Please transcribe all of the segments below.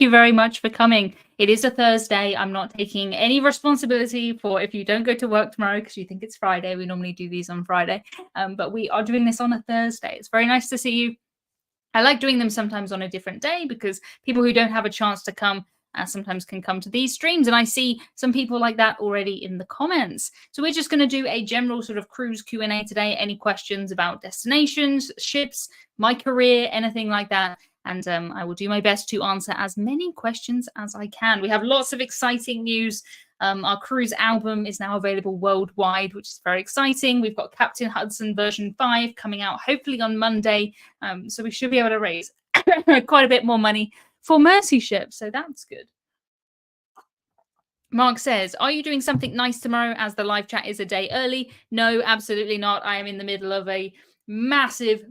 you very much for coming. It is a Thursday. I'm not taking any responsibility for if you don't go to work tomorrow because you think it's Friday. We normally do these on Friday, but we are doing this on a Thursday. It's very nice to see you. I like doing them sometimes on a different day because people who don't have a chance to come sometimes can come to these streams. And I see some people like that already in the comments. So we're just going to do a general sort of cruise Q&A today. Any questions about destinations, ships, my career, anything like that. And I will do my best to answer as many questions as I can. We have lots of exciting news. Our cruise album is now available worldwide, which is very exciting. We've got Captain Hudson V5 coming out hopefully on Monday. So we should be able to raise quite a bit more money for Mercy Ship. So that's good. Mark says, are you doing something nice tomorrow as the live chat is a day early? No, absolutely not. I am in the middle of a massive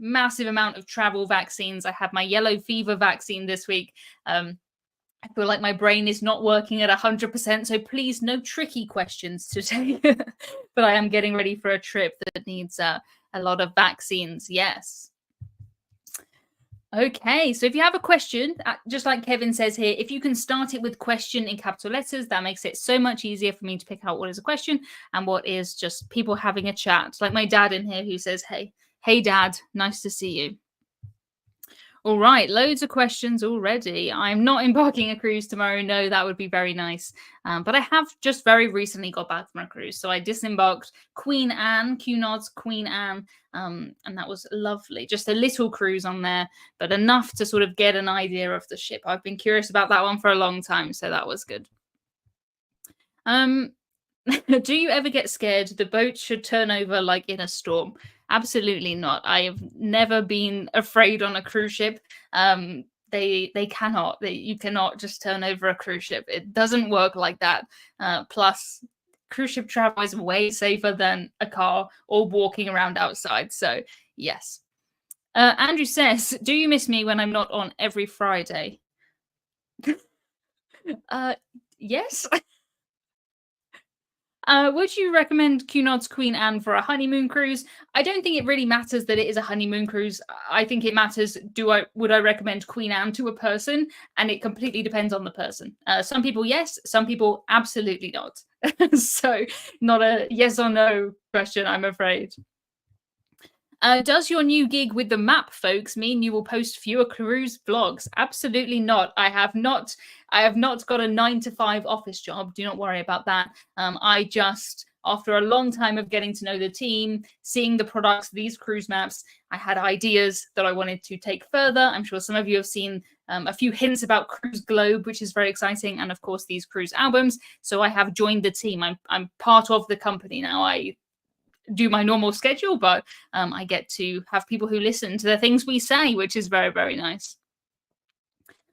amount of travel vaccines. I had my yellow fever vaccine this week. I feel like my brain is not working at 100%, so please no tricky questions today. But I am getting ready for a trip that needs a lot of vaccines. Yes. Okay, so if you have a question, just like Kevin says here, if you can start it with question in capital letters, that makes it so much easier for me to pick out what is a question and what is just people having a chat. Like my dad in here who says, hey dad, nice to see you. All right, loads of questions already. I'm not embarking a cruise tomorrow. No, that would be very nice. But I have just very recently got back from a cruise. So I disembarked Queen Anne, Cunard's Queen Anne, and that was lovely. Just a little cruise on there, but enough to sort of get an idea of the ship. I've been curious about that one for a long time, so that was good. Do you ever get scared the boat should turn over like in a storm? Absolutely not. I have never been afraid on a cruise ship. They cannot. You cannot just turn over a cruise ship. It doesn't work like that. Plus, cruise ship travel is way safer than a car or walking around outside. So, yes. Andrew says, do you miss me when I'm not on every Friday? Yes. Would you recommend Cunard's Queen Anne for a honeymoon cruise? I don't think it really matters that it is a honeymoon cruise. I think it matters, would I recommend Queen Anne to a person? And it completely depends on the person. Some people, yes. Some people, absolutely not. So not a yes or no question, I'm afraid. Does your new gig with the map folks mean you will post fewer cruise vlogs? Absolutely not. I have not got a 9-to-5 office job. Do not worry about that. I just, after a long time of getting to know the team, seeing the products, these cruise maps, I had ideas that I wanted to take further. I'm sure some of you have seen a few hints about Cru Globe, which is very exciting. And of course, these cruise albums. So I have joined the team. I'm part of the company now. I do my normal schedule, but I get to have people who listen to the things we say, which is very, very nice.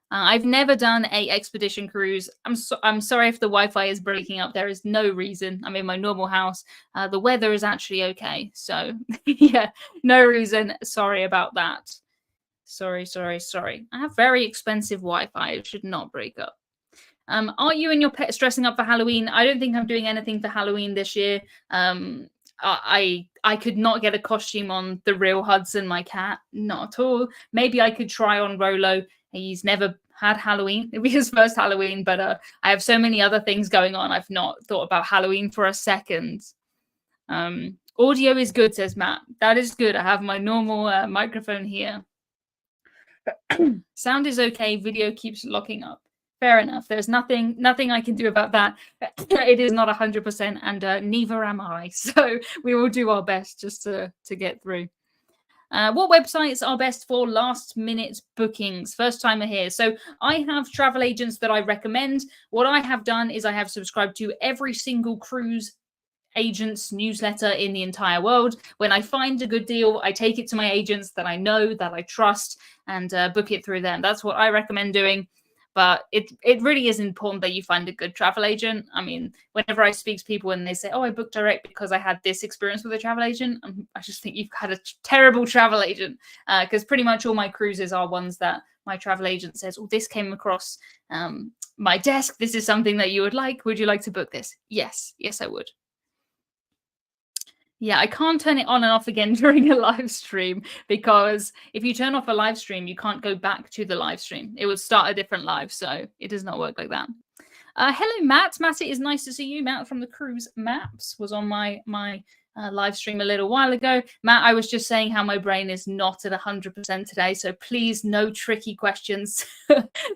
I've never done a expedition cruise. I'm sorry if the Wi-Fi is breaking up. There is no reason. I'm in my normal house. The weather is actually okay. So yeah, no reason. Sorry about that. Sorry. I have very expensive Wi-Fi. It should not break up. Are you and your pet dressing up for Halloween? I don't think I'm doing anything for Halloween this year. I could not get a costume on the real Hudson, my cat. Not at all. Maybe I could try on Rolo. He's never had Halloween. It'll be his first Halloween, but I have so many other things going on. I've not thought about Halloween for a second. Audio is good, says Matt. That is good. I have my normal microphone here. Sound is okay. Video keeps locking up. Fair enough. There's nothing I can do about that. It is not 100%, and neither am I. So we will do our best just to get through. What websites are best for last-minute bookings? First timer here. So I have travel agents that I recommend. What I have done is I have subscribed to every single cruise agent's newsletter in the entire world. When I find a good deal, I take it to my agents that I know, that I trust, and book it through them. That's what I recommend doing. But it really is important that you find a good travel agent. I mean, whenever I speak to people and they say, oh, I booked direct because I had this experience with a travel agent, I just think you've had a terrible travel agent, because pretty much all my cruises are ones that my travel agent says, oh, this came across my desk. This is something that you would like. Would you like to book this? Yes, I would. Yeah, I can't turn it on and off again during a live stream because if you turn off a live stream, you can't go back to the live stream. It would start a different live, so it does not work like that. Hello, Matt. Matt, it is nice to see you. Matt from the Cruise Maps was on my live stream a little while ago. Matt, I was just saying how my brain is not at 100% today, so please, no tricky questions.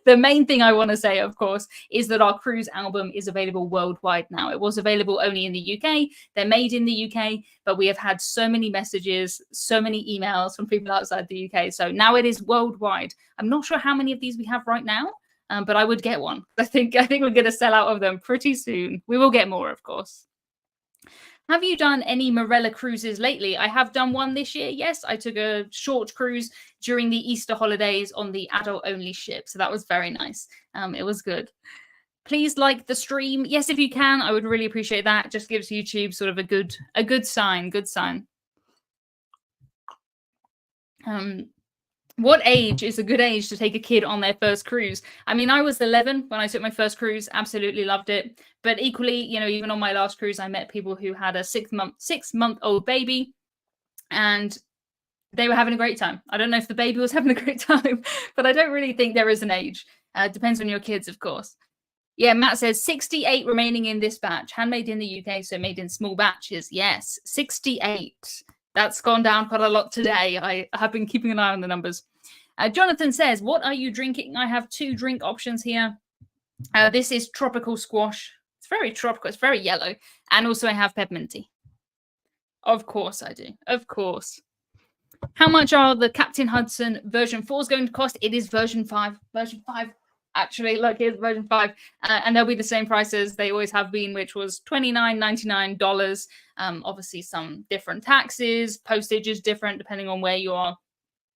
The main thing I want to say, of course, is that our cruise album is available worldwide now. It was available only in the UK. They're made in the UK, but we have had so many messages, so many emails from people outside the UK. So now it is worldwide. I'm not sure how many of these we have right now. But I would get one. I think we're going to sell out of them pretty soon. We will get more, of course. Have you done any Marella cruises lately? I have done one this year. Yes, I took a short cruise during the Easter holidays on the adult-only ship. So that was very nice. It was good. Please like the stream. Yes, if you can, I would really appreciate that. It just gives YouTube sort of a good sign. Good sign. What age is a good age to take a kid on their first cruise? I mean, I was 11 when I took my first cruise, absolutely loved it. But equally, you know, even on my last cruise, I met people who had a 6-month-old baby and they were having a great time. I don't know if the baby was having a great time, but I don't really think there is an age. Depends on your kids, of course. Yeah, Matt says 68 remaining in this batch. Handmade in the UK, so made in small batches. Yes, 68. That's gone down quite a lot today. I have been keeping an eye on the numbers. Jonathan says, what are you drinking? I have 2 drink options here. This is tropical squash. It's very tropical. It's very yellow. And also I have peppermint tea. Of course I do. Of course. How much are the Captain Hudson version 4s going to cost? It is version 5. Version 5. Actually, look, here's version 5. And they'll be the same prices they always have been, which was $29.99. Obviously, some different taxes. Postage is different depending on where you are.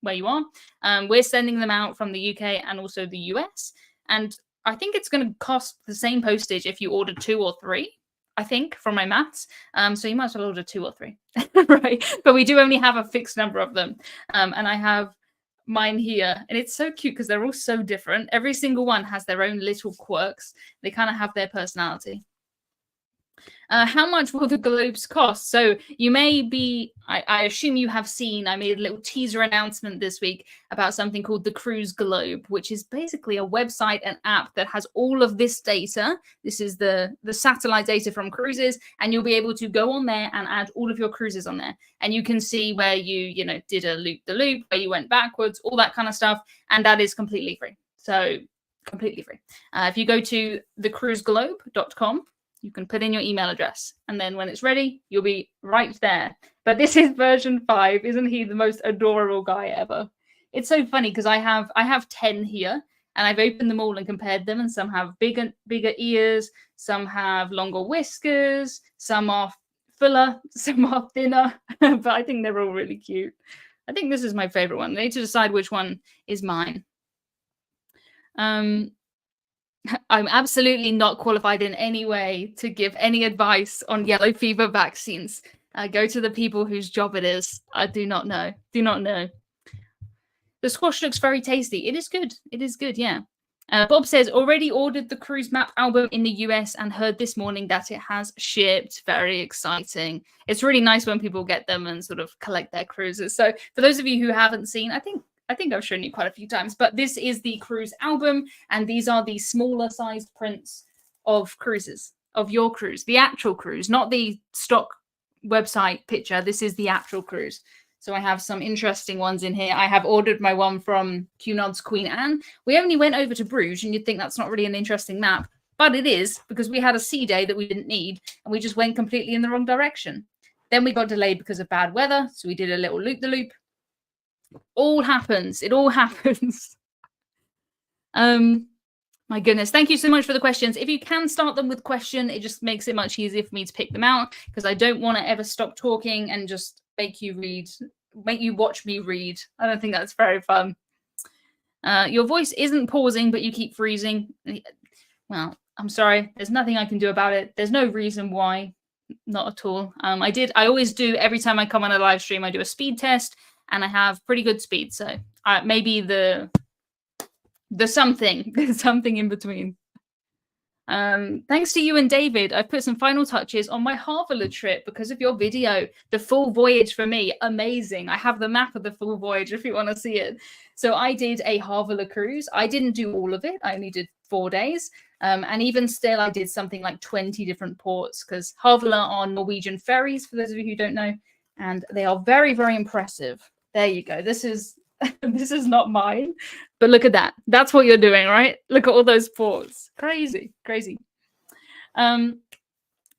We're sending them out from the UK and also the US. And I think it's going to cost the same postage if you order 2 or 3, I think, from my maths. So you might as well order 2 or 3, right? But we do only have a fixed number of them. And I have mine here. And it's so cute because they're all so different. Every single one has their own little quirks. They kind of have their personality. How much will the globes cost? So you may be, I assume you have seen, I made a little teaser announcement this week about something called the Cruise Globe, which is basically a website and app that has all of this data. This is the satellite data from cruises, and you'll be able to go on there and add all of your cruises on there. And you can see where you did a loop-the-loop, where you went backwards, all that kind of stuff. And that is completely free. So completely free. If you go to thecruiseglobe.com, you can put in your email address, and then when it's ready, you'll be right there. But this is version 5. Isn't he the most adorable guy ever? It's so funny because I have 10 here, and I've opened them all and compared them, and some have bigger ears, some have longer whiskers, some are fuller, some are thinner, but I think they're all really cute. I think this is my favorite one. I need to decide which one is mine. I'm absolutely not qualified in any way to give any advice on yellow fever vaccines. Go to the people whose job it is. I do not know. Do not know. The squash looks very tasty. It is good. It is good, yeah. Bob says, already ordered the cruise map album in the US and heard this morning that it has shipped. Very exciting. It's really nice when people get them and sort of collect their cruises. So for those of you who haven't seen, I think I've shown you quite a few times, but this is the cruise album, and these are the smaller sized prints of cruises, of your cruise, the actual cruise, not the stock website picture. This is the actual cruise. So I have some interesting ones in here. I have ordered my one from Cunard's Queen Anne. We only went over to Bruges, and you'd think that's not really an interesting map, but it is, because we had a sea day that we didn't need, and we just went completely in the wrong direction. Then we got delayed because of bad weather, so we did a little loop-the-loop. All happens. It all happens. My goodness. Thank you so much for the questions. If you can start them with question, it just makes it much easier for me to pick them out, because I don't want to ever stop talking and just make you watch me read. I don't think that's very fun. Your voice isn't pausing, but you keep freezing. Well, I'm sorry. There's nothing I can do about it. There's no reason why. Not at all. I always do, every time I come on a live stream, I do a speed test, and I have pretty good speed. So maybe the something in between. Thanks to you and David, I've put some final touches on my Harvella trip because of your video. The full voyage for me, amazing. I have the map of the full voyage if you want to see it. So I did a Harvella cruise. I didn't do all of it. I only did 4 days. And even still, I did something like 20 different ports because Harvella are Norwegian ferries, for those of you who don't know, and they are very, very impressive. There you go. This is this is not mine, but look at that. That's what you're doing, right? Look at all those ports. Crazy, crazy.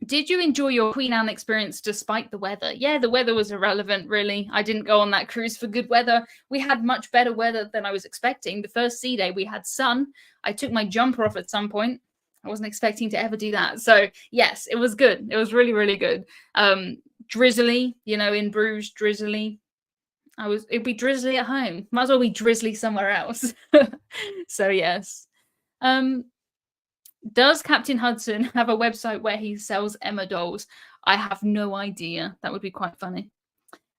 Did you enjoy your Queen Anne experience despite the weather? Yeah, the weather was irrelevant, really. I didn't go on that cruise for good weather. We had much better weather than I was expecting. The first sea day, we had sun. I took my jumper off at some point. I wasn't expecting to ever do that. So, yes, it was good. It was really, really good. Drizzly, you know, in Bruges, drizzly. It'd be drizzly at home. Might as well be drizzly somewhere else. So, yes. Does Captain Hudson have a website where he sells Emma dolls? I have no idea. That would be quite funny.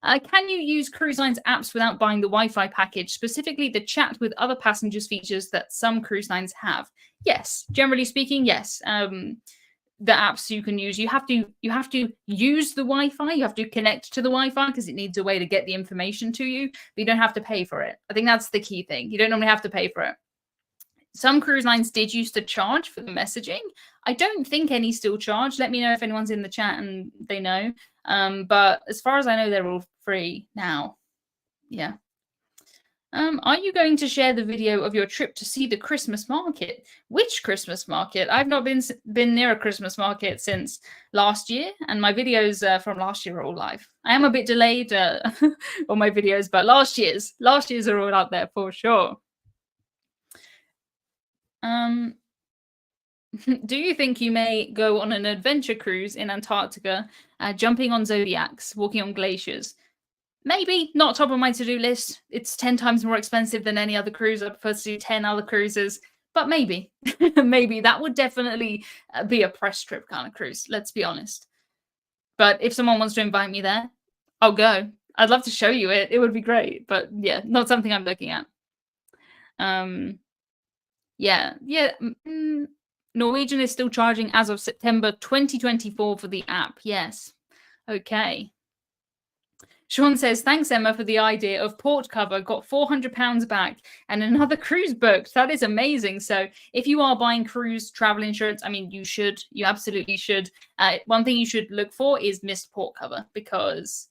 Can you use cruise lines apps without buying the Wi-Fi package, specifically the chat with other passengers features that some cruise lines have? Yes, generally speaking, yes. The apps you can use, you have to use the Wi-Fi. You have to connect to the Wi-Fi because it needs a way to get the information to you, but you don't have to pay for it. I think that's the key thing. You don't normally have to pay for it. Some cruise lines did used to charge for the messaging. I don't think any still charge. Let me know if anyone's in the chat and they know. But as far as I know, they're all free now. Yeah. Are you going to share the video of your trip to see the Christmas market? Which Christmas market? I've not been near a Christmas market since last year, and my videos from last year are all live. I am a bit delayed on my videos, but last year's are all out there for sure. Do you think you may go on an adventure cruise in Antarctica, jumping on zodiacs, walking on glaciers? Maybe, not top of my to-do list. It's 10 times more expensive than any other cruise. I prefer to do 10 other cruises, but maybe. Maybe. That would definitely be a press trip kind of cruise, let's be honest. But if someone wants to invite me there, I'll go. I'd love to show you it. It would be great. But yeah, not something I'm looking at. Yeah. Norwegian is still charging as of September 2024 for the app. Yes. Okay. Sean says, thanks, Emma, for the idea of port cover. Got £400 back and another cruise booked. That is amazing. So if you are buying cruise travel insurance, I mean, you should. You absolutely should. One thing you should look for is missed port cover because...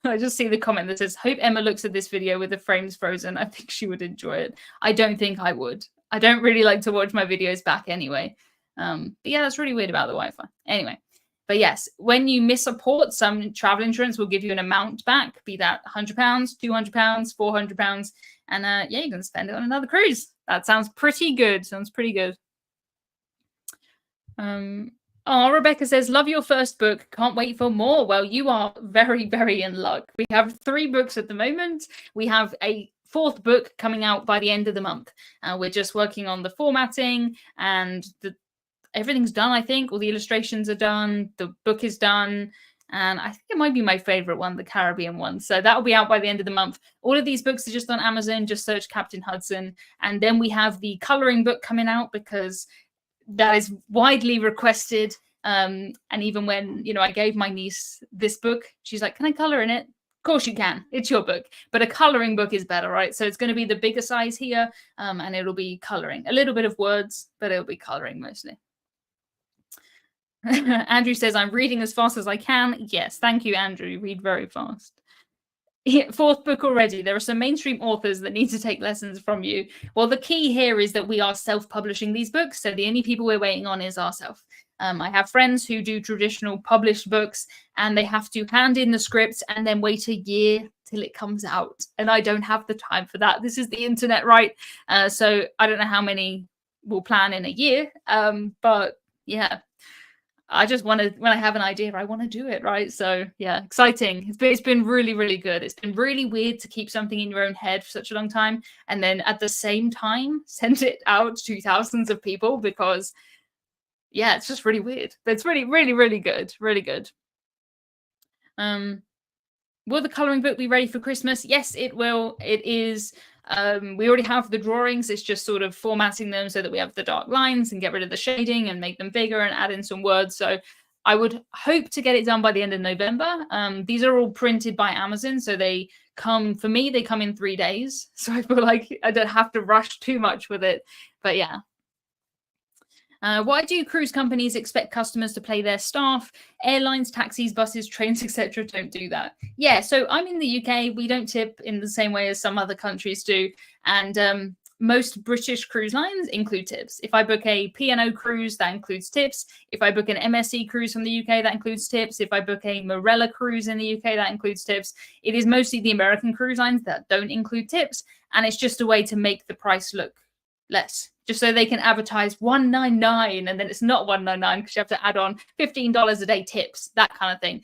I just see the comment that says, hope Emma looks at this video with the frames frozen. I think she would enjoy it. I don't think I would. I don't really like to watch my videos back anyway. But yeah, that's really weird about the Wi-Fi. Anyway, but yes, when you miss a port, some travel insurance will give you an amount back, be that £100, £200, £400. And yeah, you can spend it on another cruise. That sounds pretty good. Sounds pretty good. Oh, Rebecca says, love your first book. Can't wait for more. Well, you are very, very in luck. We have 3 books at the moment. We have a 4th book coming out by the end of the month. We're just working on the formatting and everything's done, I think. All the illustrations are done. The book is done. And I think it might be my favorite one, the Caribbean one. So that'll be out by the end of the month. All of these books are just on Amazon. Just search Captain Hudson. And then we have the coloring book coming out because that is widely requested. And even when, you know, I gave my niece this book, she's like, can I color in it? Of course you can. It's your book. But a coloring book is better, right? So it's going to be the bigger size here. And it'll be coloring. A little bit of words, but it'll be coloring mostly. Andrew says, I'm reading as fast as I can. Yes, thank you, Andrew. You read very fast. 4th book already. There are some mainstream authors that need to take lessons from you. Well, the key here is that we are self-publishing these books. So the only people we're waiting on is ourselves. I have friends who do traditional published books and they have to hand in the script and then wait a year till it comes out. And I don't have the time for that. This is the internet, right? So I don't know how many will plan in a year. But yeah, I just want to, when I have an idea, I want to do it, right? So yeah, exciting. It's been really, really good. It's been really weird to keep something in your own head for such a long time and then at the same time send it out to thousands of people because yeah, it's just really weird. But it's really, really, really good. Really good. Will the coloring book be ready for Christmas? Yes, it will. It is We already have the drawings. It's just sort of formatting them so that we have the dark lines and get rid of the shading and make them bigger and add in some words. So I would hope to get it done by the end of November. These are all printed by Amazon, so they come, for me, they come in 3 days. So I feel like I don't have to rush too much with it. But yeah. Why do cruise companies expect customers to pay their staff? Airlines, taxis, buses, trains, etc. don't do that. Yeah, so I'm in the UK. We don't tip in the same way as some other countries do. And most British cruise lines include tips. If I book a P&O cruise, that includes tips. If I book an MSC cruise from the UK, that includes tips. If I book a Marella cruise in the UK, that includes tips. It is mostly the American cruise lines that don't include tips. And it's just a way to make the price look less, just so they can advertise $199 and then it's not $199 because you have to add on $15 a day tips, that kind of thing.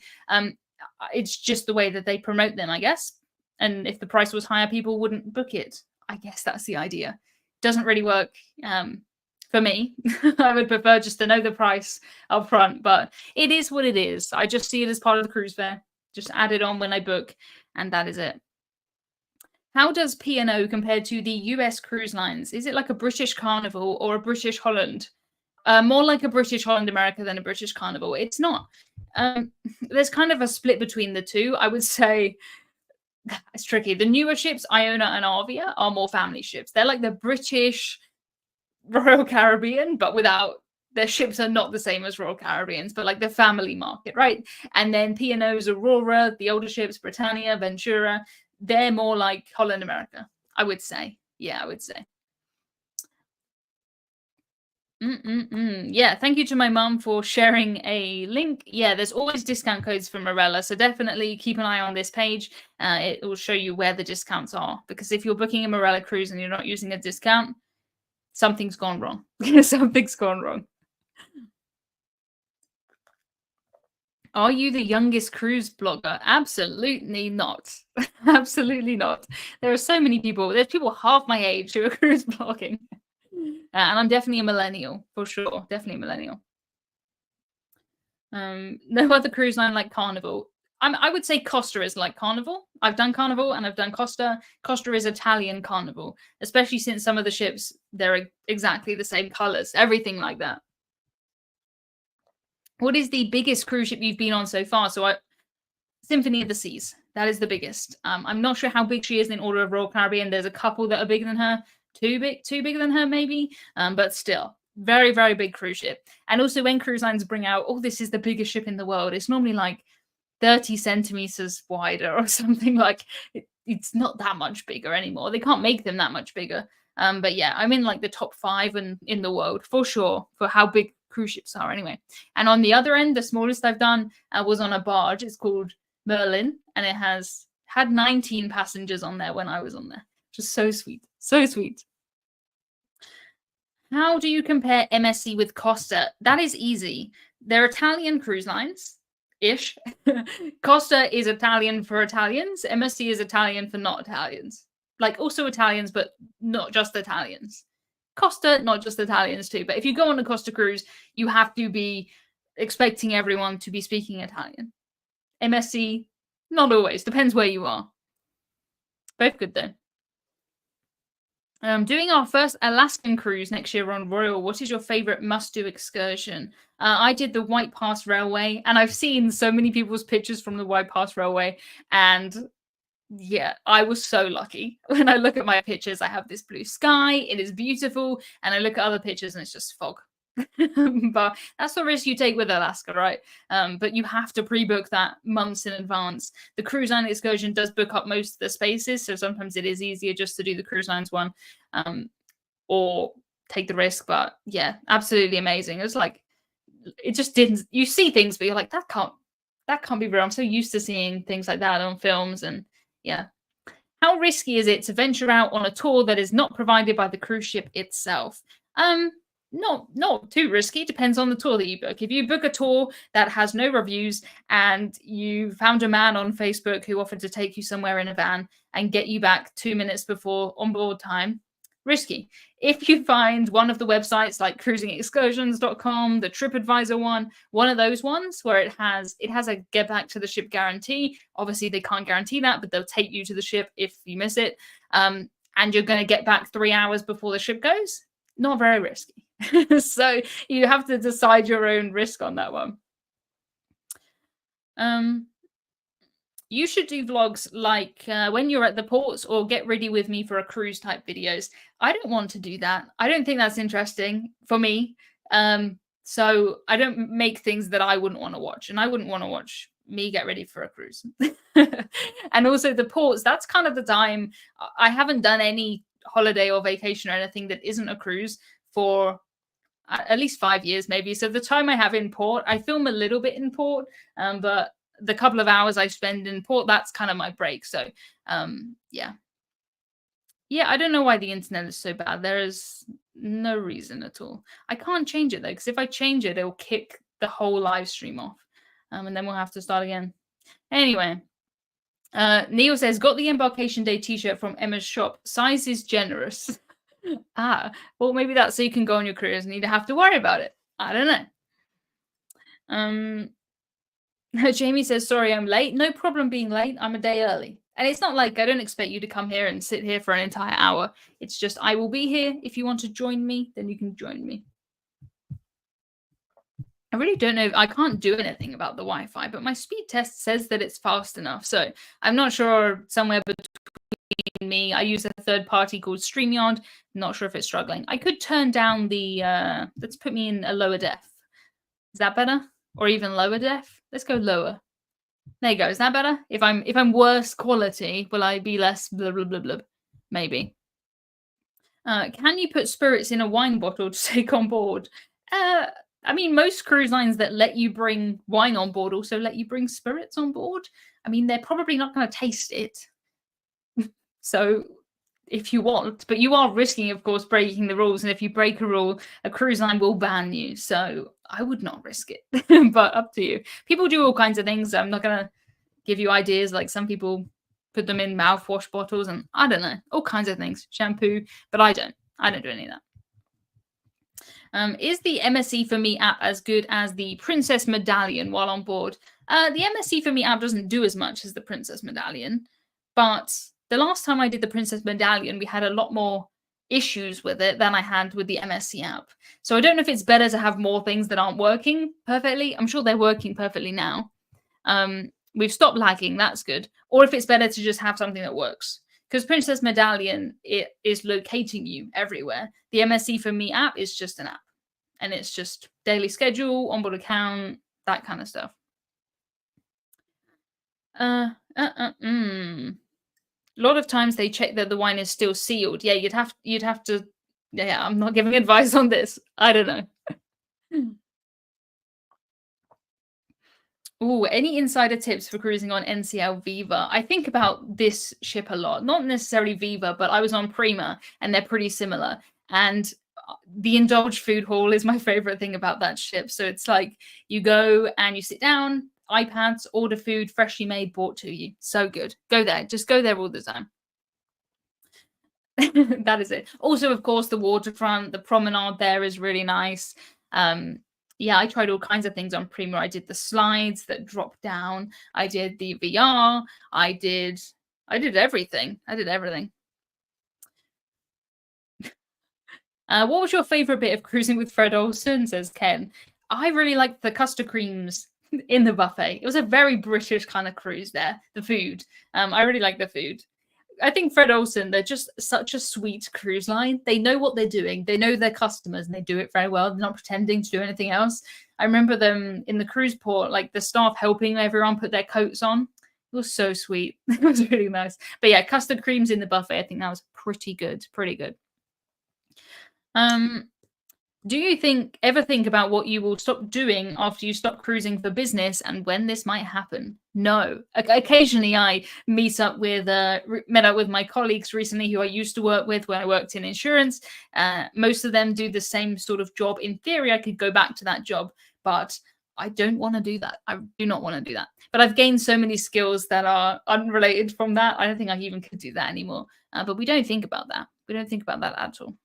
It's just the way that they promote them, I guess. And if the price was higher, people wouldn't book it. I guess that's the idea. Doesn't really work for me. I would prefer just to know the price up front, but it is what it is. I just see it as part of the cruise fare. Just add it on when I book, and that is it. How does P&O compare to the US cruise lines? Is it like a British Carnival or a British Holland? More like a British Holland America than a British Carnival. It's not. There's kind of a split between the two. I would say it's tricky. The newer ships, Iona and Arvia, are more family ships. They're like the British Royal Caribbean, but without, their ships are not the same as Royal Caribbeans, but like the family market, right? And then P&O's Aurora, the older ships, Britannia, Ventura, they're more like Holland America, I would say. Yeah, I would say. Yeah, thank you to my mum for sharing a link. Yeah, there's always discount codes for Marella, so definitely keep an eye on this page. It will show you where the discounts are, because if you're booking a Marella cruise and you're not using a discount, something's gone wrong. Something's gone wrong. Are you the youngest cruise blogger? Absolutely not. Absolutely not. There are so many people. There's people half my age who are cruise blogging. And I'm definitely a millennial, for sure. Definitely a millennial. No other cruise line like Carnival. I would say Costa is like Carnival. I've done Carnival and I've done Costa. Costa is Italian Carnival, especially since some of the ships, they're exactly the same colors, everything like that. What is the biggest cruise ship you've been on so far? So Symphony of the Seas. That is the biggest. I'm not sure how big she is in order of Royal Caribbean. There's a couple that are bigger than her. Too big than her, maybe. But still, very, very big cruise ship. And also when cruise lines bring out, oh, this is the biggest ship in the world, it's normally like 30 centimeters wider or something. Like it's not that much bigger anymore. They can't make them that much bigger. But yeah, I'm in like the top 5 in the world for sure for how big cruise ships are anyway. And on the other end, the smallest I've done was on a barge. It's called Merlin, and it has had 19 passengers on there when I was on there. Just so sweet. So sweet. How do you compare MSC with Costa? That is easy. They're Italian cruise lines-ish. Costa is Italian for Italians. MSC is Italian for not Italians. Like also Italians, but not just Italians. Costa, not just Italians too. But if you go on a Costa cruise, you have to be expecting everyone to be speaking Italian. MSC, not always. Depends where you are. Both good though. Doing our first Alaskan cruise next year on Royal. What is your favorite must-do excursion? I did the White Pass Railway, and I've seen so many people's pictures from the White Pass Railway, and yeah, I was so lucky. When I look at my pictures, I have this blue sky, it is beautiful, and I look at other pictures and it's just fog. But that's the risk you take with Alaska, right? But you have to pre-book that months in advance. The cruise line excursion does book up most of the spaces, so sometimes it is easier just to do the cruise lines one or take the risk. But yeah, absolutely amazing. It was like, it just didn't, you see things, but you're like, that can't be real. I'm so used to seeing things like that on films. And yeah. How risky is it to venture out on a tour that is not provided by the cruise ship itself? Not too risky. Depends on the tour that you book. If you book a tour that has no reviews and you found a man on Facebook who offered to take you somewhere in a van and get you back 2 minutes before onboard time, risky. If you find one of the websites like cruisingexcursions.com, the TripAdvisor one of those ones where it has a get back to the ship guarantee. Obviously they can't guarantee that, but they'll take you to the ship if you miss it. and you're going to get back 3 hours before the ship goes, not very risky. So you have to decide your own risk on that one. You should do vlogs like when you're at the ports, or get ready with me for a cruise type videos. I don't want to do that. I don't think that's interesting for me. So I don't make things that I wouldn't want to watch, and I wouldn't want to watch me get ready for a cruise. And also the ports, that's kind of the time. I haven't done any holiday or vacation or anything that isn't a cruise for at least 5 years maybe. So the time I have in port, I film a little bit in port, but the couple of hours I spend in port, that's kind of my break. So yeah. Yeah, I don't know why the internet is so bad. There is no reason at all. I can't change it though, because if I change it, it'll kick the whole live stream off. And then we'll have to start again. Anyway, Neil says, got the embarkation day t-shirt from Emma's shop. Size is generous. Well, maybe that's so you can go on your cruise and you don't have to worry about it. I don't know. Jamie says, sorry, I'm late. No problem being late. I'm a day early. And it's not like I don't expect you to come here and sit here for an entire hour. It's just I will be here. If you want to join me, then you can join me. I really don't know. I can't do anything about the Wi-Fi, but my speed test says that it's fast enough. So I'm not sure, somewhere between me. I use a third party called StreamYard. Not sure if it's struggling. I could turn down the, let's put me in a lower def. Is that better? Or even lower def? Let's go lower. There you go. Is that better? If I'm worse quality, will I be less blah blah blah blah? Maybe. Can you put spirits in a wine bottle to take on board? I mean, most cruise lines that let you bring wine on board also let you bring spirits on board. I mean, they're probably not going to taste it. So if you want, but you are risking, of course, breaking the rules. And if you break a rule, a cruise line will ban you. So I would not risk it, but up to you. People do all kinds of things. I'm not going to give you ideas. Like some people put them in mouthwash bottles and I don't know, all kinds of things, shampoo, but I don't do any of that. Is the MSC for Me app as good as the Princess Medallion while on board? The MSC for Me app doesn't do as much as the Princess Medallion, but the last time I did the Princess Medallion, we had a lot more issues with it than I had with the MSC app. So I don't know if it's better to have more things that aren't working perfectly. I'm sure they're working perfectly now. We've stopped lagging. That's good. Or if it's better to just have something that works. Because Princess Medallion, it is locating you everywhere. The MSC for Me app is just an app. And it's just daily schedule, onboard account, that kind of stuff. A lot of times they check that the wine is still sealed. Yeah, you'd have to. Yeah, I'm not giving advice on this. I don't know. Ooh, any insider tips for cruising on NCL Viva? I think about this ship a lot. Not necessarily Viva, but I was on Prima, and they're pretty similar. And the indulge food hall is my favorite thing about that ship. So it's like you go and you sit down, iPads, order food, freshly made, brought to you. So good. Go there. Just go there all the time. That is it. Also, of course, the waterfront, the promenade there is really nice. Yeah, I tried all kinds of things on Prima. I did the slides that drop down. I did the VR. I did everything. I did everything. What was your favorite bit of cruising with Fred Olsen, says Ken? I really liked the custard creams in the buffet. It was a very British kind of cruise there, the food. I really like the food. I think Fred Olsen, they're just such a sweet cruise line. They know what they're doing. They know their customers and they do it very well. They're not pretending to do anything else. I remember them in the cruise port, like the staff helping everyone put their coats on. It was so sweet. It was really nice. But yeah, custard creams in the buffet, I think that was pretty good. Pretty good. Do you ever think about what you will stop doing after you stop cruising for business and when this might happen? No. Occasionally I met up with my colleagues recently who I used to work with when I worked in insurance. Most of them do the same sort of job. In theory, I could go back to that job, but I don't want to do that. I do not want to do that. But I've gained so many skills that are unrelated from that. I don't think I even could do that anymore. But we don't think about that. We don't think about that at all.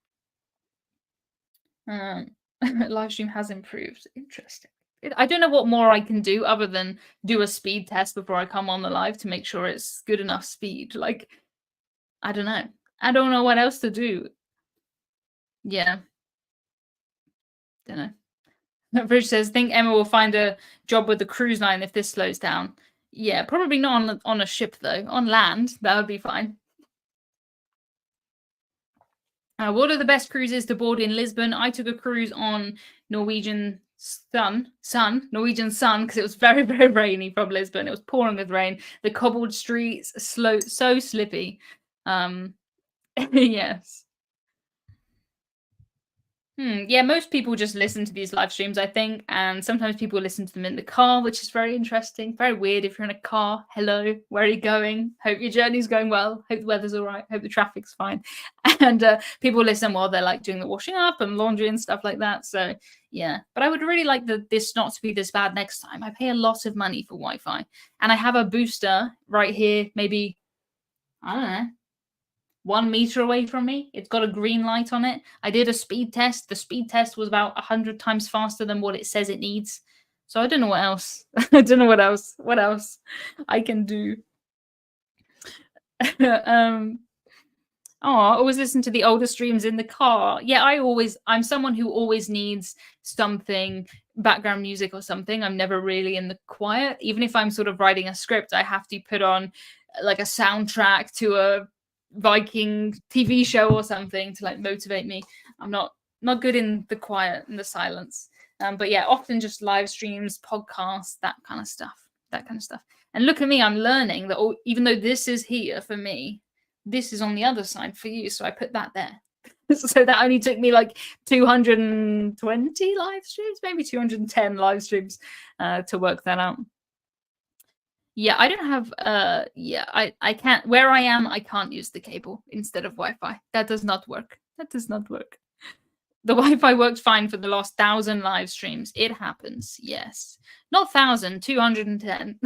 Live stream has improved. Interesting. I don't know what more I can do other than do a speed test before I come on the live to make sure it's good enough speed. Like, I don't know. I don't know what else to do. Yeah, don't know. Bridge says, think Emma will find a job with the cruise line if this slows down. Yeah, probably not on a ship though. On land, that would be fine. What are the best cruises to board in Lisbon? I took a cruise on Norwegian Sun, because it was very, very rainy from Lisbon. It was pouring with rain. The cobbled streets, so slippy. Yes. Yeah, most people just listen to these live streams, I think, and sometimes people listen to them in the car, which is very interesting. Very weird if you're in a car. Hello, where are you going? Hope your journey's going well. Hope the weather's all right. Hope the traffic's fine. And people listen while they're like doing the washing up and laundry and stuff like that. So yeah, but I would really like this not to be this bad next time. I pay a lot of money for Wi-Fi, and I have a booster right here, maybe, I don't know, 1 meter away from me. It's got a green light on it. I did a speed test. The speed test was about 100 times faster than what it says it needs. So I don't know what else. I don't know what else I can do. I always listen to the older streams in the car. Yeah, I'm someone who always needs something, background music or something. I'm never really in the quiet. Even if I'm sort of writing a script, I have to put on like a soundtrack to a Viking TV show or something to like motivate me. I'm not good in the quiet and the silence. But yeah, often just live streams, podcasts, that kind of stuff. And look at me, I'm learning that even though this is here for me, this is on the other side for you. So I put that there. So that only took me like 220 live streams, maybe 210 live streams to work that out. Yeah, I don't have I can't, where I am, I can't use the cable instead of Wi-Fi. That does not work. The Wi-Fi worked fine for the last 1,000 live streams. It happens, yes. Not 1,000, 210.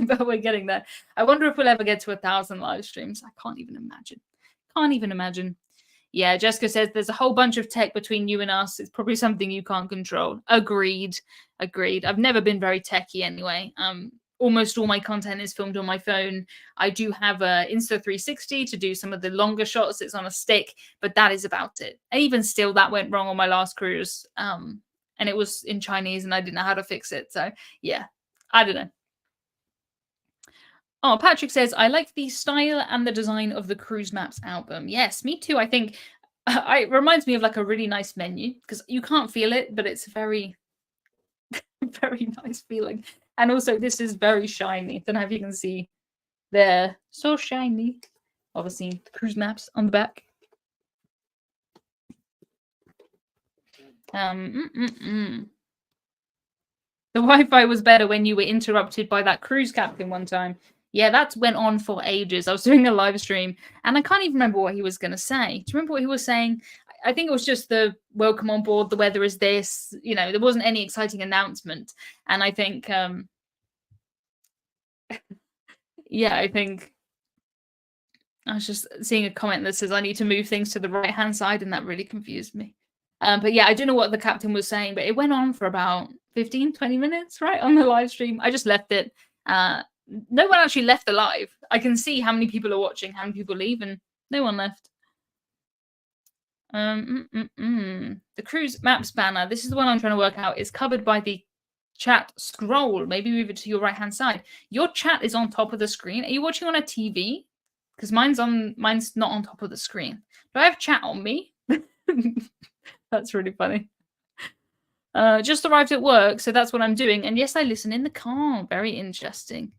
But we're getting there. I wonder if we'll ever get to 1,000 live streams. I can't even imagine. Yeah, Jessica says there's a whole bunch of tech between you and us. It's probably something you can't control. Agreed. I've never been very techy anyway. Almost all my content is filmed on my phone. I do have a Insta360 to do some of the longer shots. It's on a stick, but that is about it. And even still, that went wrong on my last cruise. And it was in Chinese and I didn't know how to fix it. So yeah, I don't know. Oh, Patrick says, I like the style and the design of the Cruise Maps album. Yes, me too. I think it reminds me of like a really nice menu because you can't feel it, but it's very, very nice feeling. And also, this is very shiny. Don't know if you can see there. So shiny. Obviously, the cruise maps on the back. The Wi-Fi was better when you were interrupted by that cruise captain one time. Yeah, that went on for ages. I was doing a live stream, and I can't even remember what he was going to say. Do you remember what he was saying? I think it was just the welcome on board, the weather is this. You know, there wasn't any exciting announcement. And I think, yeah, I think I was just seeing a comment that says I need to move things to the right-hand side, and that really confused me. But yeah, I don't know what the captain was saying, but it went on for about 15, 20 minutes, right, on the live stream. I just left it. No one actually left the live. I can see how many people are watching, how many people leave, and no one left. The cruise maps banner, this is the one I'm trying to work out, is covered by the chat scroll. Maybe move it to your right hand side. Your chat is on top of the screen. Are you watching on a TV? Because mine's not on top of the screen. Do I have chat on me? That's really funny. Just arrived at work, so that's what I'm doing. And yes, I listen in the car. Very interesting.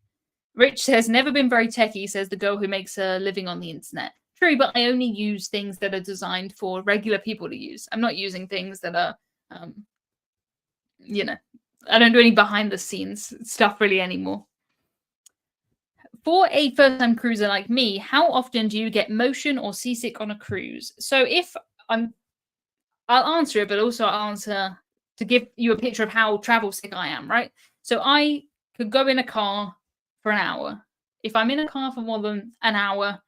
Rich says, never been very techie, says the girl who makes a living on the internet. True, but I only use things that are designed for regular people to use. I'm not using things that are, you know, I don't do any behind the scenes stuff really anymore. For a first-time cruiser like me, how often do you get motion or seasick on a cruise? So if I'll answer it, but also I'll answer to give you a picture of how travel sick I am, right? So I could go in a car for an hour. If I'm in a car for more than an hour,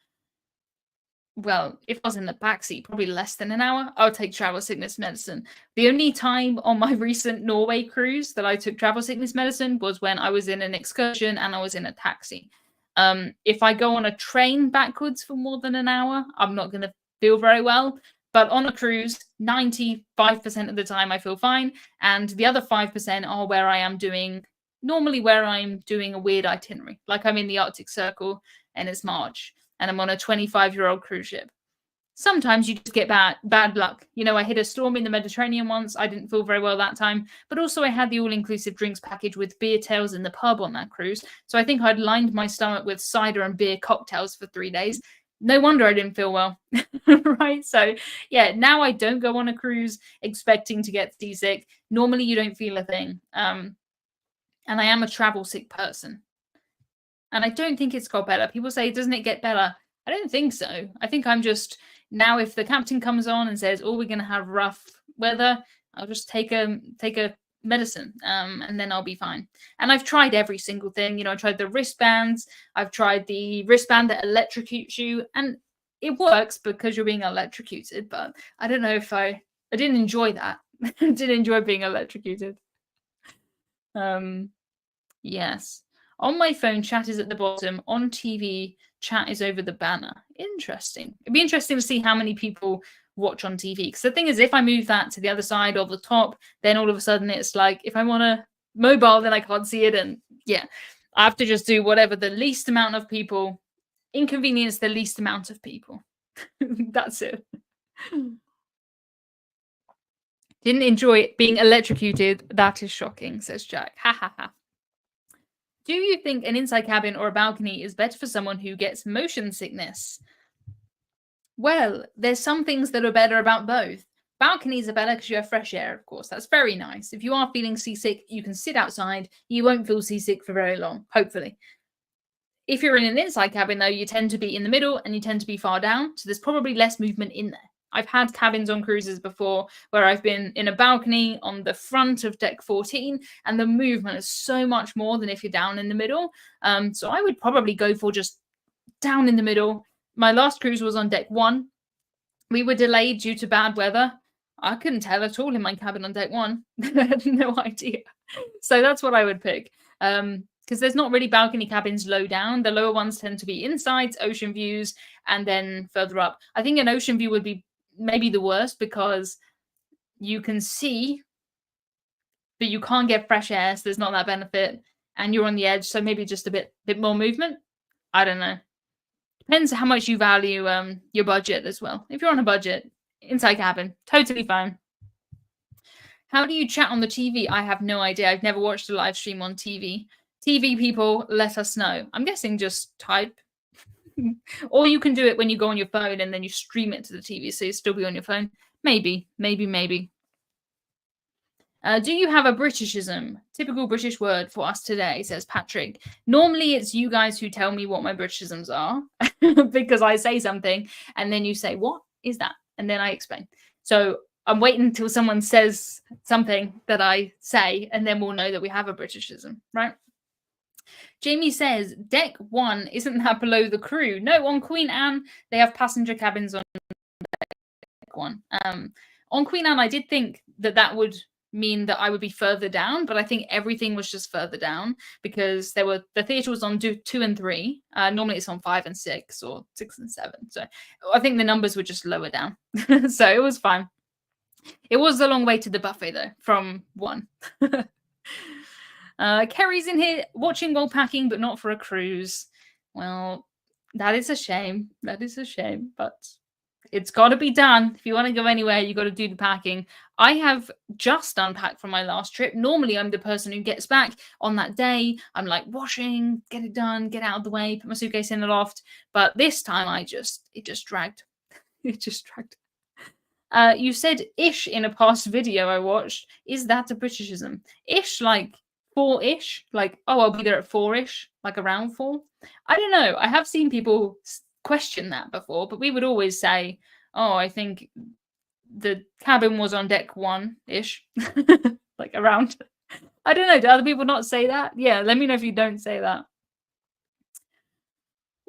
well, if I was in the backseat, probably less than an hour, I'll take travel sickness medicine. The only time on my recent Norway cruise that I took travel sickness medicine was when I was in an excursion and I was in a taxi. If I go on a train backwards for more than an hour, I'm not going to feel very well. But on a cruise, 95% of the time I feel fine. And the other 5% are where I am doing, normally where I'm doing a weird itinerary. Like I'm in the Arctic Circle and it's March and I'm on a 25-year-old cruise ship. Sometimes you just get bad luck. You know, I hit a storm in the Mediterranean once. I didn't feel very well that time. But also I had the all-inclusive drinks package with beer tails in the pub on that cruise. So I think I'd lined my stomach with cider and beer cocktails for 3 days. No wonder I didn't feel well, right? So yeah, now I don't go on a cruise expecting to get seasick. Normally you don't feel a thing. And I am a travel sick person. And I don't think it's got better. People say, doesn't it get better? I don't think so. I think I'm just, now if the captain comes on and says, oh, we're going to have rough weather, I'll just take a medicine and then I'll be fine. And I've tried every single thing. You know, I tried the wristbands. I've tried the wristband that electrocutes you. And it works because you're being electrocuted. But I don't know if I didn't enjoy that. I didn't enjoy being electrocuted. Yes. On my phone, chat is at the bottom. On TV, chat is over the banner. Interesting. It'd be interesting to see how many people watch on TV. Because the thing is, if I move that to the other side or the top, then all of a sudden it's like, if I want a mobile, then I can't see it. And yeah, I have to just do whatever the least amount of people, inconvenience the least amount of people. That's it. Didn't enjoy being electrocuted. That is shocking, says Jack. Ha ha ha. Do you think an inside cabin or a balcony is better for someone who gets motion sickness? Well, there's some things that are better about both. Balconies are better because you have fresh air, of course. That's very nice. If you are feeling seasick, you can sit outside. You won't feel seasick for very long, hopefully. If you're in an inside cabin, though, you tend to be in the middle and you tend to be far down. So there's probably less movement in there. I've had cabins on cruises before where I've been in a balcony on the front of deck 14 and the movement is so much more than if you're down in the middle. So I would probably go for just down in the middle. My last cruise was on deck 1. We were delayed due to bad weather. I couldn't tell at all in my cabin on deck 1. I had no idea. So that's what I would pick. Because there's not really balcony cabins low down. The lower ones tend to be insides, ocean views, and then further up. I think an ocean view would be maybe the worst because you can see, but you can't get fresh air, so there's not that benefit. And you're on the edge, so maybe just a bit more movement. I don't know. Depends how much you value your budget as well. If you're on a budget, inside cabin, totally fine. How do you chat on the TV? I have no idea. I've never watched a live stream on TV. TV people, let us know. I'm guessing just type. Or you can do it when you go on your phone and then you stream it to the TV, so you still be on your phone. Maybe. Do you have a Britishism? Typical British word for us today, says Patrick. Normally it's you guys who tell me what my Britishisms are because I say something and then you say, what is that? And then I explain. So I'm waiting until someone says something that I say and then we'll know that we have a Britishism, right? Jamie says, deck 1, isn't that below the crew? No, on Queen Anne, they have passenger cabins on deck 1. On Queen Anne, I did think that would mean that I would be further down, but I think everything was just further down because the theatre was on 2 and 3. Normally it's on 5 and 6 or 6 and 7. So I think the numbers were just lower down. So it was fine. It was a long way to the buffet though, from 1. Kerry's in here watching while packing, but not for a cruise. Well, that is a shame. That is a shame, but it's got to be done. If you want to go anywhere, you got to do the packing. I have just unpacked from my last trip. Normally, I'm the person who gets back on that day. I'm like washing, get it done, get out of the way, put my suitcase in the loft. But this time, it just dragged. It just dragged. You said ish in a past video I watched. Is that a Britishism? Ish, like 4-ish, like, oh, I'll be there at 4-ish, like around 4. I don't know. I have seen people question that before, but we would always say, oh, I think the cabin was on deck 1-ish, like around. I don't know. Do other people not say that? Yeah, let me know if you don't say that.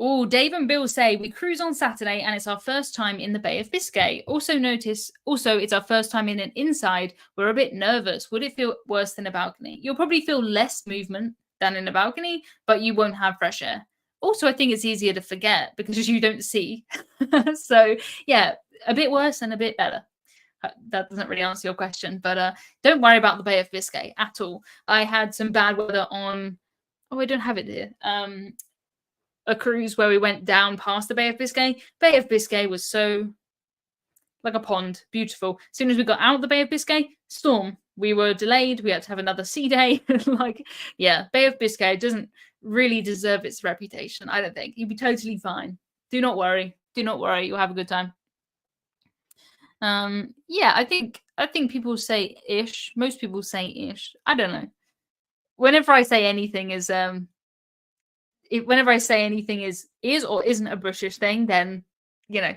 Oh, Dave and Bill say we cruise on Saturday and it's our first time in the Bay of Biscay. Also, it's our first time in an inside. We're a bit nervous. Would it feel worse than a balcony? You'll probably feel less movement than in a balcony, but you won't have fresh air. Also, I think it's easier to forget because you don't see. So yeah, a bit worse and a bit better. That doesn't really answer your question, but don't worry about the Bay of Biscay at all. I had some bad weather on. Oh, I don't have it here. A cruise where we went down past the Bay of Biscay. Bay of Biscay was so like a pond, beautiful. As soon as we got out of the Bay of Biscay, storm. We were delayed. We had to have another sea day. Like, yeah, Bay of Biscay doesn't really deserve its reputation. I don't think. You'd be totally fine. Do not worry. Do not worry. You'll have a good time. Yeah, I think people say ish. Most people say ish. I don't know. Whenever I say anything whenever I say anything is or isn't a British thing, then you know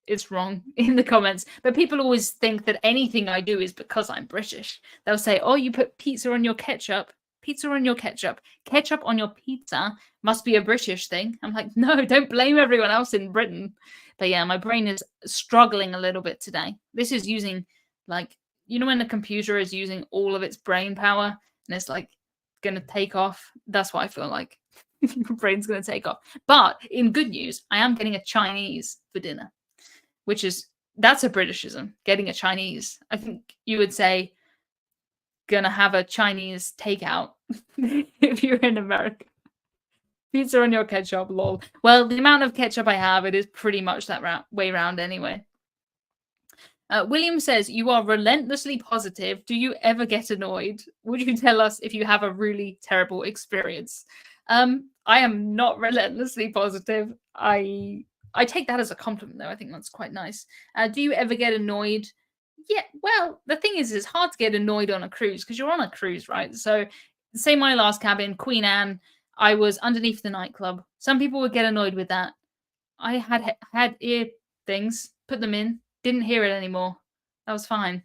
it's wrong in the comments. But people always think that anything I do is because I'm British. They'll say, "Oh, you put pizza on your ketchup. Pizza on your ketchup. Ketchup on your pizza must be a British thing." I'm like, no, don't blame everyone else in Britain. But yeah, my brain is struggling a little bit today. This is using like when a computer is using all of its brain power and it's like gonna take off. That's what I feel like. Your brain's gonna take off. But in good news, I am getting a Chinese for dinner, that's a Britishism, getting a Chinese. I think you would say gonna have a Chinese takeout if you're in America. Pizza on your ketchup, lol. Well, the amount of ketchup I have, it is pretty much that way round anyway. William says, you are relentlessly positive. Do you ever get annoyed? Would you tell us if you have a really terrible experience? I am not relentlessly positive. I take that as a compliment, though. I think that's quite nice. Do you ever get annoyed? Yeah, well, the thing is, it's hard to get annoyed on a cruise because you're on a cruise, right? So, say my last cabin, Queen Anne, I was underneath the nightclub. Some people would get annoyed with that. I had ear things, put them in, didn't hear it anymore. That was fine.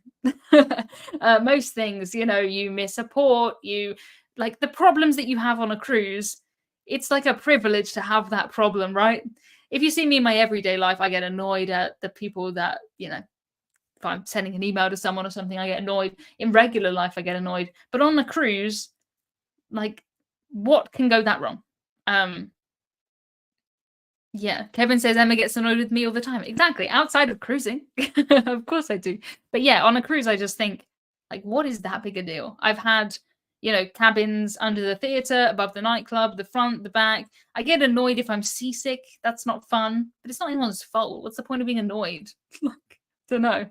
Most things, you miss a port, you like the problems that you have on a cruise. It's like a privilege to have that problem, right? If you see me in my everyday life, I get annoyed at the people that, if I'm sending an email to someone or something, I get annoyed. In regular life, I get annoyed. But on a cruise, like, what can go that wrong? Yeah, Kevin says Emma gets annoyed with me all the time. Exactly. Outside of cruising. Of course I do. But yeah, on a cruise, I just think, like, what is that big a deal? I've had, cabins under the theater, above the nightclub, the front, the back. I get annoyed if I'm seasick. That's not fun. But it's not anyone's fault. What's the point of being annoyed? Like, don't know.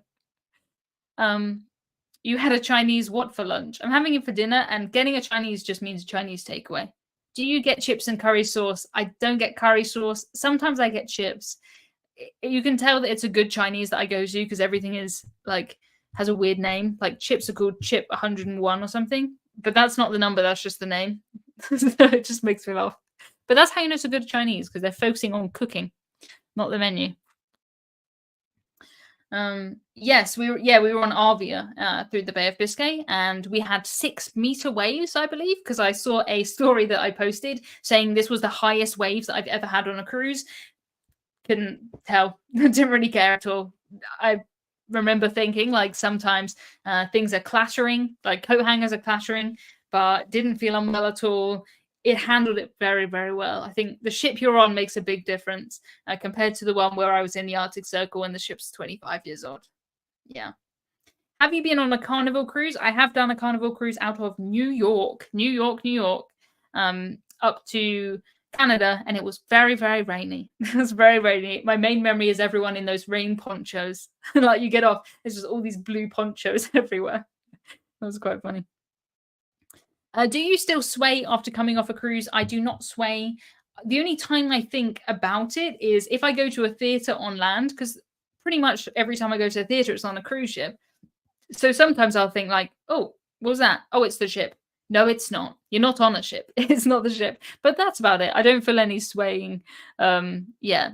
You had a Chinese what for lunch? I'm having it for dinner, and getting a Chinese just means Chinese takeaway. Do you get chips and curry sauce? I don't get curry sauce. Sometimes I get chips. You can tell that it's a good Chinese that I go to because everything is has a weird name. Like chips are called Chip 101 or something, but that's not the number. That's just the name. It just makes me laugh. But that's how you know it's a good Chinese because they're focusing on cooking, not the menu. Yes, we were on Arvia through the Bay of Biscay, and we had 6-meter waves, I believe, because I saw a story that I posted saying this was the highest waves that I've ever had on a cruise. Couldn't tell. Didn't really care at all. I remember thinking like sometimes things are clattering, like coat hangers are clattering, but didn't feel unwell at all. It handled it very, very well. I think the ship you're on makes a big difference compared to the one where I was in the Arctic Circle and the ship's 25 years old. Yeah. Have you been on a Carnival cruise? I have done a Carnival cruise out of New York, up to Canada, and it was very, very rainy. It was very rainy. My main memory is everyone in those rain ponchos. Like you get off, there's just all these blue ponchos everywhere. That was quite funny. Do you still sway after coming off a cruise? I do not sway. The only time I think about it is if I go to a theatre on land, because pretty much every time I go to a theatre, it's on a cruise ship. So sometimes I'll think like, oh, what was that? Oh, it's the ship. No, it's not. You're not on a ship. It's not the ship. But that's about it. I don't feel any swaying. Yeah.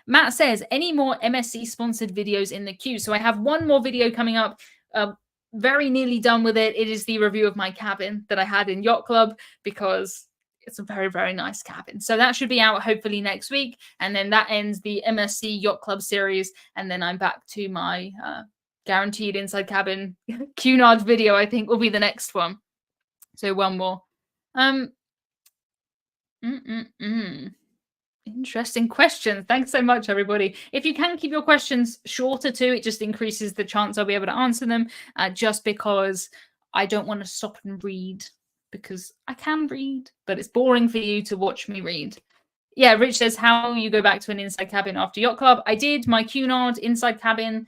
Matt says, any more MSC sponsored videos in the queue? So I have one more video coming up. Very nearly done with it. It is the review of my cabin that I had in Yacht Club because it's a very, very nice cabin. So that should be out hopefully next week. And then that ends the MSC Yacht Club series. And then I'm back to my guaranteed inside cabin Cunard video, I think will be the next one. So one more. Mm-mm-mm. Interesting question. Thanks so much, everybody. If you can keep your questions shorter too, it just increases the chance I'll be able to answer them. Just because I don't want to stop and read because I can read, but it's boring for you to watch me read. Yeah, Rich says, how you go back to an inside cabin after Yacht Club. I did. My Cunard inside cabin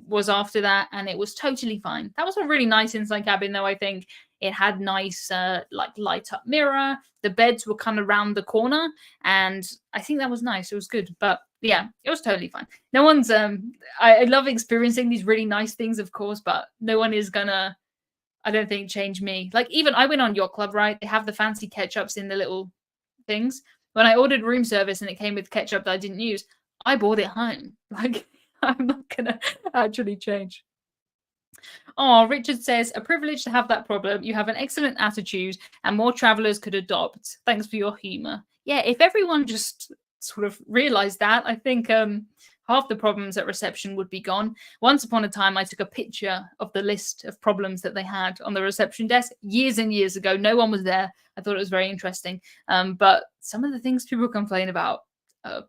was after that, and it was totally fine. That was a really nice inside cabin, though, I think. It had nice, like, light up mirror. The beds were kind of round the corner, and I think that was nice. It was good. But yeah, it was totally fine. No one's, I love experiencing these really nice things, of course, but no one is gonna, I don't think, change me. Like, even I went on Yacht Club, right? They have the fancy ketchups in the little things. When I ordered room service and it came with ketchup that I didn't use, I brought it home. Like, I'm not gonna actually change. Oh, Richard says, a privilege to have that problem. You have an excellent attitude and more travelers could adopt. Thanks for your humor. Yeah, if everyone just sort of realized that, I think half the problems at reception would be gone. Once upon a time, I took a picture of the list of problems that they had on the reception desk years and years ago. No one was there. I thought it was very interesting. But some of the things people complain about are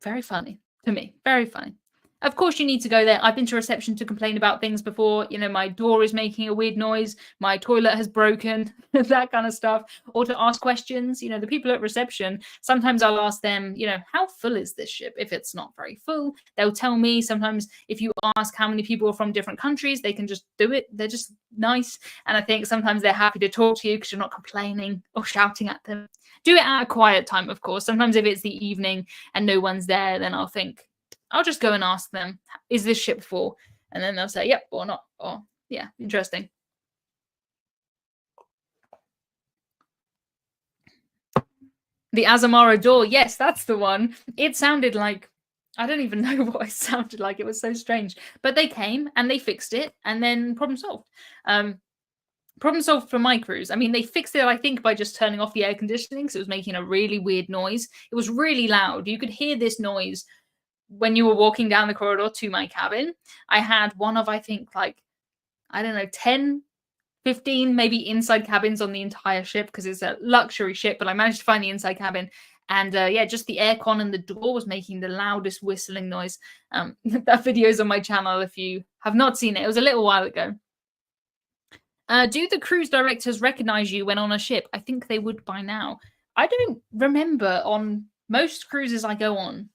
very funny to me. Very funny. Of course, you need to go there. I've been to reception to complain about things before. You know, my door is making a weird noise. My toilet has broken, that kind of stuff. Or to ask questions. You know, the people at reception, sometimes I'll ask them, you know, how full is this ship? If it's not very full, they'll tell me. Sometimes if you ask how many people are from different countries, they can just do it. They're just nice. And I think sometimes they're happy to talk to you because you're not complaining or shouting at them. Do it at a quiet time, of course. Sometimes if it's the evening and no one's there, then I'll think, I'll just go and ask them, is this ship full? And then they'll say, yep, or not. Or, yeah, interesting. The Azamara door. Yes, that's the one. It sounded like, I don't even know what it sounded like. It was so strange. But they came and they fixed it and then problem solved. Problem solved for my cruise. I mean, they fixed it, I think, by just turning off the air conditioning because it was making a really weird noise. It was really loud. You could hear this noise when you were walking down the corridor to my cabin. I had one of, I think, like, I don't know, 10, 15 maybe inside cabins on the entire ship because it's a luxury ship, but I managed to find the inside cabin. And yeah, just the aircon and the door was making the loudest whistling noise. That video is on my channel if you have not seen it. It was a little while ago. Do the cruise directors recognize you when on a ship? I think they would by now. I don't remember on most cruises I go on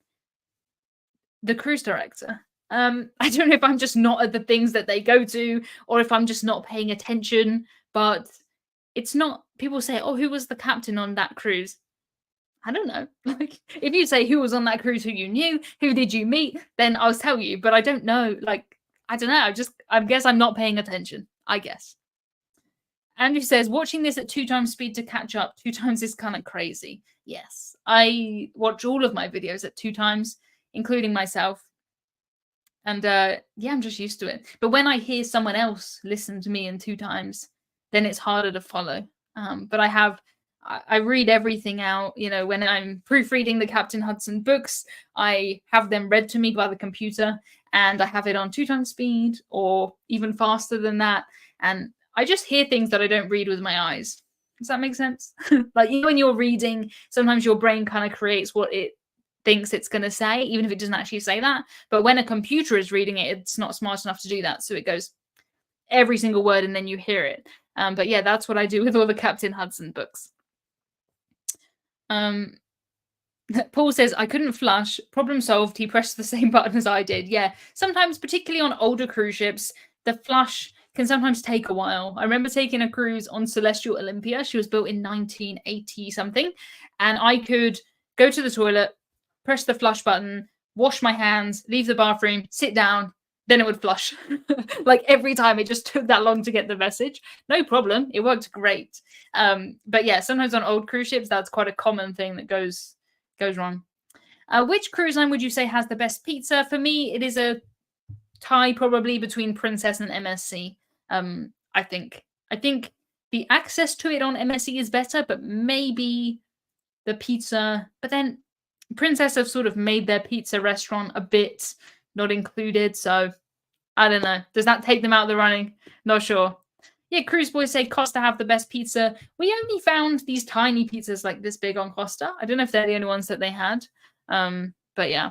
the cruise director. I don't know if I'm just not at the things that they go to or if I'm just not paying attention, but it's not, people say, oh, who was the captain on that cruise? I don't know. Like, if you say who was on that cruise, who you knew, who did you meet, then I'll tell you, but I don't know. Like, I don't know. I guess I'm not paying attention, I guess. Andrew says, watching this at 2x speed to catch up 2x is kind of crazy. Yes, I watch all of my videos at 2x, including myself. And yeah, I'm just used to it. But when I hear someone else listen to me in 2x, then it's harder to follow. But I read everything out. You know, when I'm proofreading the Captain Hudson books, I have them read to me by the computer and I have it on 2x speed or even faster than that. And I just hear things that I don't read with my eyes. Does that make sense? Like, you know, when you're reading, sometimes your brain kind of creates what it thinks it's going to say, even if it doesn't actually say that. But when a computer is reading it, it's not smart enough to do that. So it goes every single word and then you hear it. But yeah, that's what I do with all the Captain Hudson books. Paul says, I couldn't flush. Problem solved. He pressed the same button as I did. Yeah, sometimes, particularly on older cruise ships, the flush can sometimes take a while. I remember taking a cruise on Celestial Olympia. She was built in 1980 something. And I could go to the toilet, press the flush button, wash my hands, leave the bathroom, sit down, then it would flush. Like every time, it just took that long to get the message. No problem. It worked great. But yeah, sometimes on old cruise ships, that's quite a common thing that goes wrong. Which cruise line would you say has the best pizza? For me, it is a tie probably between Princess and MSC. I think the access to it on MSC is better, but maybe the pizza. But then Princess have sort of made their pizza restaurant a bit not included, so I don't know. Does that take them out of the running? Not sure. Yeah, Cruise Boys say Costa have the best pizza. We only found these tiny pizzas like this big on Costa. I don't know if they're the only ones that they had. But yeah.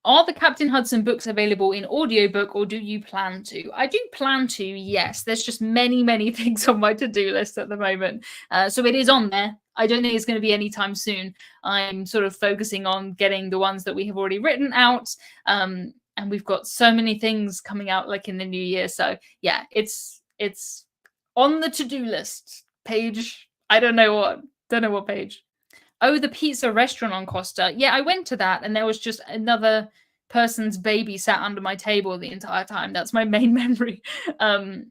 Are the Captain Hudson books available in audiobook, or do you plan to? I do plan to, yes. There's just many, many things on my to-do list at the moment. So it is on there. I don't think it's going to be anytime soon. I'm sort of focusing on getting the ones that we have already written out. And we've got so many things coming out like in the new year. So yeah, it's on the to-do list page. I don't know what page. Oh, the pizza restaurant on Costa. Yeah, I went to that and there was just another person's baby sat under my table the entire time. That's my main memory. And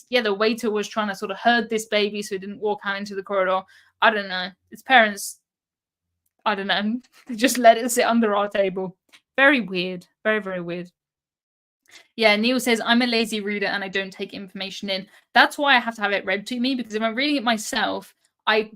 yeah, the waiter was trying to sort of herd this baby so he didn't walk out into the corridor. I don't know. Its parents, I don't know. They just let it sit under our table. Very weird. Very, very weird. Yeah, Neil says, I'm a lazy reader and I don't take information in. That's why I have to have it read to me, because if I'm reading it myself, I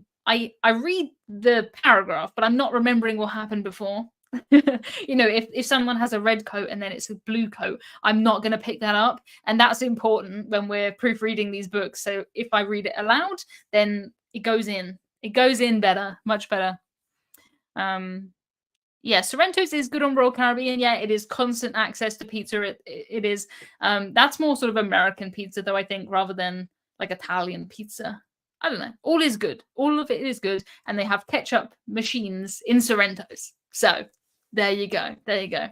read the paragraph, but I'm not remembering what happened before. You know, if someone has a red coat and then it's a blue coat, I'm not going to pick that up. And that's important when we're proofreading these books. So if I read it aloud, then it goes in. It goes in better, much better. Yeah, Sorrento's is good on Royal Caribbean. Yeah, it is constant access to pizza. It is. That's more sort of American pizza, though, I think, rather than like Italian pizza. I don't know. All is good. All of it is good. And they have ketchup machines in Sorrento's. So there you go. There you go.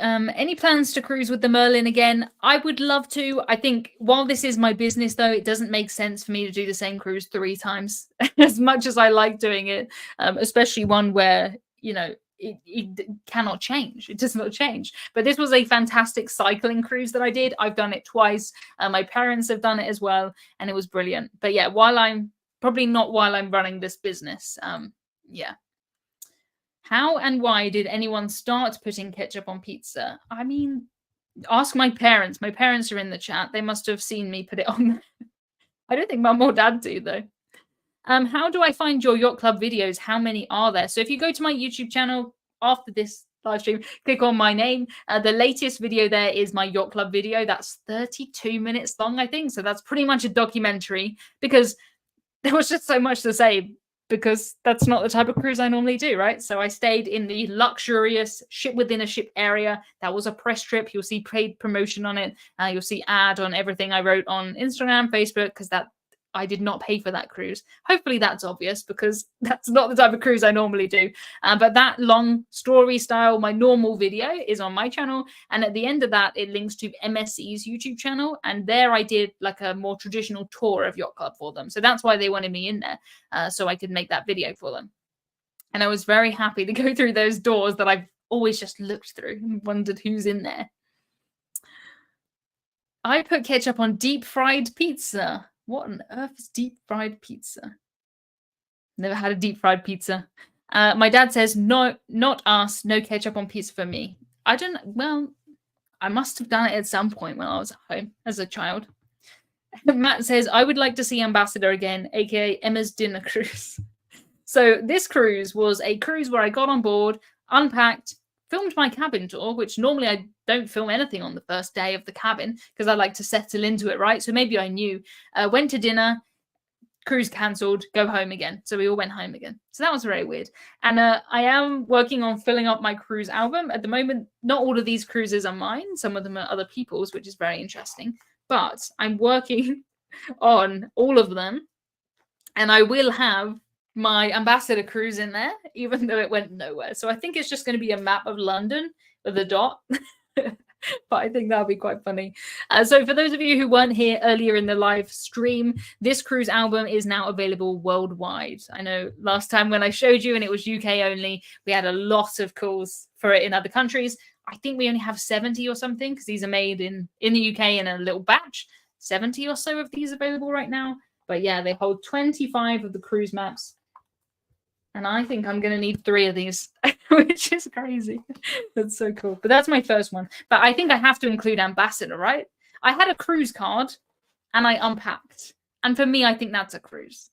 Any plans to cruise with the Merlin again? I would love to. I think while this is my business, though, it doesn't make sense for me to do the same cruise 3 times as much as I like doing it, especially one where, you know, it cannot change. It does not change. But this was a fantastic cycling cruise that I did. I've done it twice. My parents have done it as well, and it was brilliant. But yeah, probably not while I'm running this business. Yeah. How and why did anyone start putting ketchup on pizza? I mean, ask my parents. My parents are in the chat. They must have seen me put it on. I don't think mum or dad do, though. How do I find your Yacht Club videos? How many are there? So if you go to my YouTube channel after this live stream, click on my name. The latest video there is my Yacht Club video. That's 32 minutes long, I think. So that's pretty much a documentary, because there was just so much to say, because that's not the type of cruise I normally do, right? So I stayed in the luxurious ship within a ship area. That was a press trip. You'll see paid promotion on it. You'll see ad on everything I wrote on Instagram, Facebook, because I did not pay for that cruise. Hopefully that's obvious, because that's not the type of cruise I normally do. But that long story style, my normal video is on my channel. And at the end of that, it links to MSC's YouTube channel. And there I did like a more traditional tour of Yacht Club for them. So that's why they wanted me in there, so I could make that video for them. And I was very happy to go through those doors that I've always just looked through and wondered who's in there. I put ketchup on deep fried pizza. What on earth is deep fried pizza? Never had a deep fried pizza. My dad says, no, not us. No ketchup on pizza for me. I don't know. Well, I must have done it at some point when I was at home as a child. Matt says, I would like to see Ambassador again, aka Emma's dinner cruise. So this cruise was a cruise where I got on board, unpacked, filmed my cabin tour, which normally I don't film anything on the first day of the cabin because I like to settle into it, right? So maybe I knew. Went to dinner, cruise cancelled, go home again. So we all went home again. So that was very weird. And I am working on filling up my cruise album. At the moment, not all of these cruises are mine. Some of them are other people's, which is very interesting. But I'm working on all of them. And I will have my Ambassador cruise in there, even though it went nowhere. So I think it's just going to be a map of London with a dot. But I think that'll be quite funny. So for those of you who weren't here earlier in the live stream, this cruise album is now available worldwide. I know last time when I showed you and it was UK only, we had a lot of calls for it in other countries. I think we only have 70 or something, because these are made in the UK in a little batch. 70 or so of these available right now. But yeah, they hold 25 of the cruise maps. And I think I'm going to need 3 of these, which is crazy. That's so cool. But that's my first one. But I think I have to include Ambassador, right? I had a cruise card and I unpacked. And for me, I think that's a cruise.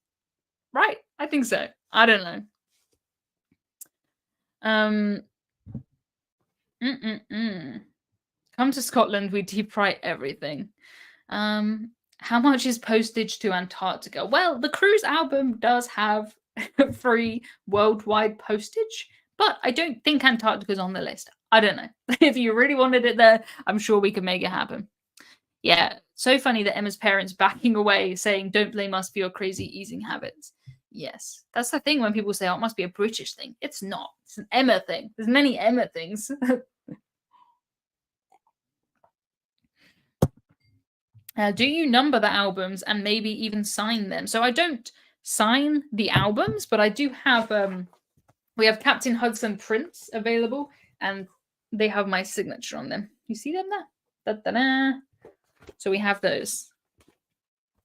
Right? I think so. I don't know. Come to Scotland, we deep fry everything. How much is postage to Antarctica? Well, the cruise album does have free worldwide postage, but I don't think Antarctica's on the list. I don't know. If you really wanted it there, I'm sure we could make it happen. Yeah, so funny that Emma's parents backing away, saying, "Don't blame us for your crazy eating habits." Yes, that's the thing when people say, "Oh, it must be a British thing." It's not. It's an Emma thing. There's many Emma things. Do you number the albums and maybe even sign them? So I don't sign the albums, but I do have we have Captain Hudson prints available, and they have my signature on them. You see them there? Da-da-da. So we have those.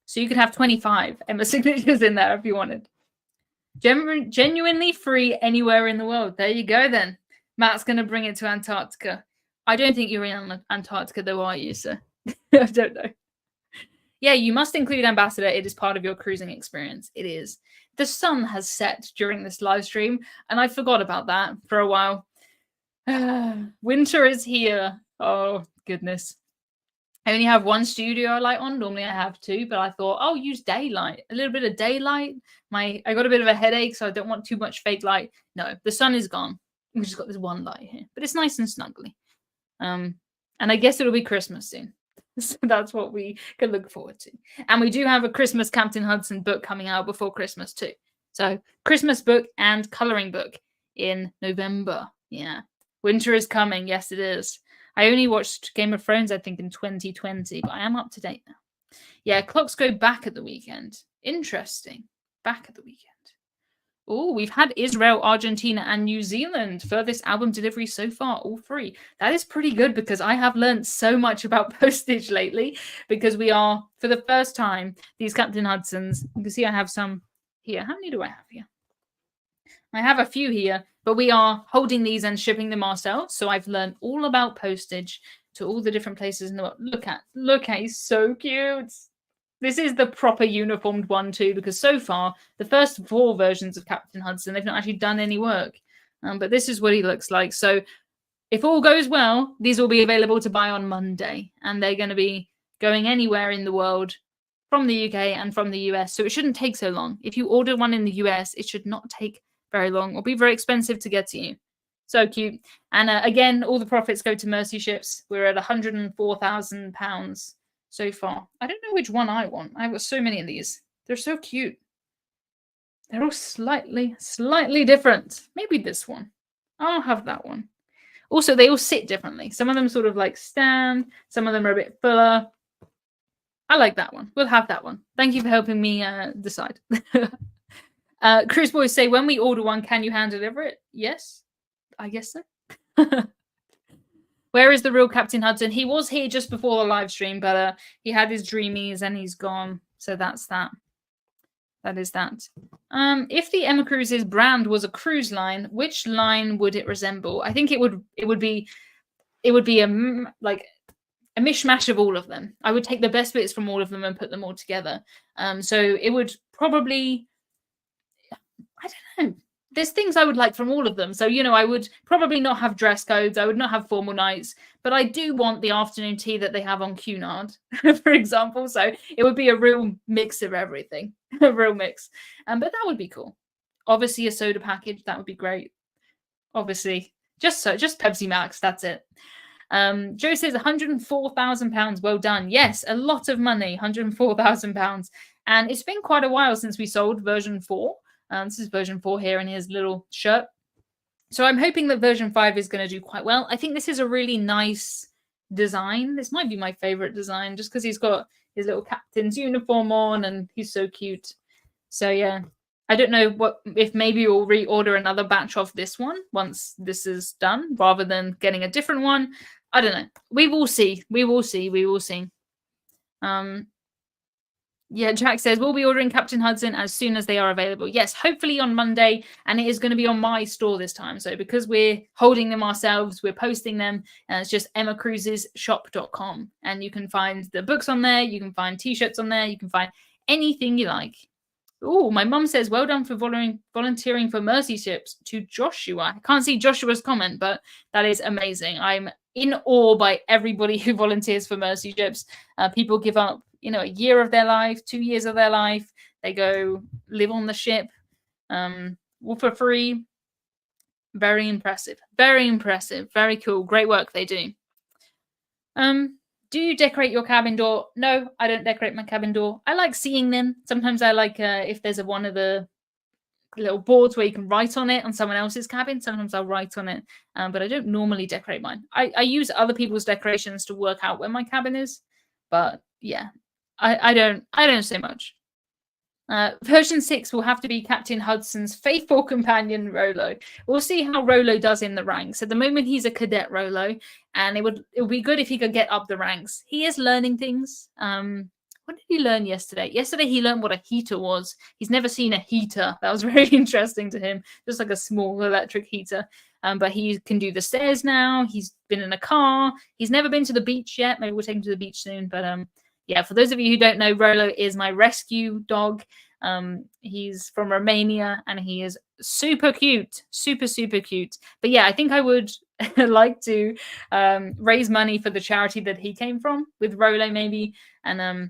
So you could have 25 Emma signatures in there if you wanted. Genuinely free anywhere in the world. There you go then. Matt's going to bring it to Antarctica. I don't think you're in Antarctica though, are you, sir? I don't know. Yeah, you must include Ambassador. It is part of your cruising experience. It is. The sun has set during this live stream, and I forgot about that for a while. Winter is here. Oh, goodness. I only have one studio light on. Normally I have two, but I thought, I'll use daylight. A little bit of daylight. I got a bit of a headache, so I don't want too much fake light. No, the sun is gone. We've just got this one light here, but it's nice and snuggly. And I guess it'll be Christmas soon. So that's what we can look forward to. And we do have a Christmas Captain Hudson book coming out before Christmas too. So Christmas book and coloring book in November. Yeah. Winter is coming. Yes, it is. I only watched Game of Thrones, I think, in 2020, but I am up to date now. Yeah, clocks go back at the weekend. Interesting. Back at the weekend. Oh, we've had Israel, Argentina, and New Zealand. Furthest album delivery so far, all three. That is pretty good because I have learned so much about postage lately because we are, for the first time, these Captain Hudsons. You can see I have some here. How many do I have here? I have a few here, but we are holding these and shipping them ourselves. So I've learned all about postage to all the different places in the world. Look at, he's so cute. This is the proper uniformed one too, because so far, the first 4 versions of Captain Hudson, they've not actually done any work. But this is what he looks like. So if all goes well, these will be available to buy on Monday. And they're going to be going anywhere in the world from the UK and from the US. So it shouldn't take so long. If you order one in the US, it should not take very long. It'll be very expensive to get to you. So cute. And again, all the profits go to Mercy Ships. We're at £104,000 so far. I don't know which one I want. I've got so many of these. They're so cute. They're all slightly different. Maybe this one. I'll have that one. Also, they all sit differently. Some of them sort of like stand. Some of them are a bit fuller. I like that one. We'll have that one. Thank you for helping me decide. Cruise Boys say, when we order one, can you hand deliver it? Yes, I guess so. Where is the real Captain Hudson? He was here just before the live stream, but he had his dreamies and he's gone. So that's that. That is that. If the Emma Cruises brand was a cruise line, which line would it resemble? I think it would be like a mishmash of all of them. I would take the best bits from all of them and put them all together. So it would probably, I don't know. There's things I would like from all of them. So, I would probably not have dress codes. I would not have formal nights. But I do want the afternoon tea that they have on Cunard, for example. So it would be a real mix of everything. A real mix. But that would be cool. Obviously, a soda package. That would be great. Obviously. Just Pepsi Max. That's it. Joe says £104,000. Well done. Yes, a lot of money. £104,000. And it's been quite a while since we sold version 4. This is version 4 here in his little shirt. So I'm hoping that version 5 is going to do quite well. I think this is a really nice design. This might be my favorite design just because he's got his little captain's uniform on and he's so cute. So yeah, I don't know if maybe we'll reorder another batch of this one once this is done rather than getting a different one. I don't know. We will see. We will see. We will see. Yeah, Jack says, we'll be ordering Captain Hudson as soon as they are available. Yes, hopefully on Monday, and it is going to be on my store this time. So because we're holding them ourselves, we're posting them, and it's just emmacruisesshop.com. And you can find the books on there, you can find T-shirts on there, you can find anything you like. Oh, my mum says, well done for volunteering for mercy ships to Joshua. I can't see Joshua's comment, but that is amazing. I'm in awe by everybody who volunteers for mercy ships. People give up, a year of their life, 2 years of their life. They go live on the ship, all for free. Very impressive. Very impressive. Very cool. Great work they do. Do you decorate your cabin door? No, I don't decorate my cabin door. I like seeing them. Sometimes I like if there's one of the little boards where you can write on it on someone else's cabin. Sometimes I'll write on it, but I don't normally decorate mine. I use other people's decorations to work out where my cabin is, but yeah, I don't say much. Version 6 will have to be Captain Hudson's faithful companion, Rolo. We'll see how Rolo does in the ranks. At the moment, he's a cadet Rolo, and it would be good if he could get up the ranks. He is learning things. What did he learn yesterday? Yesterday, he learned what a heater was. He's never seen a heater. That was very interesting to him, just like a small electric heater. But he can do the stairs now. He's been in a car. He's never been to the beach yet. Maybe we'll take him to the beach soon, but yeah, for those of you who don't know, Rolo is my rescue dog. He's from Romania and he is super cute, super, super cute. But yeah, I think I would like to raise money for the charity that he came from with Rolo maybe. And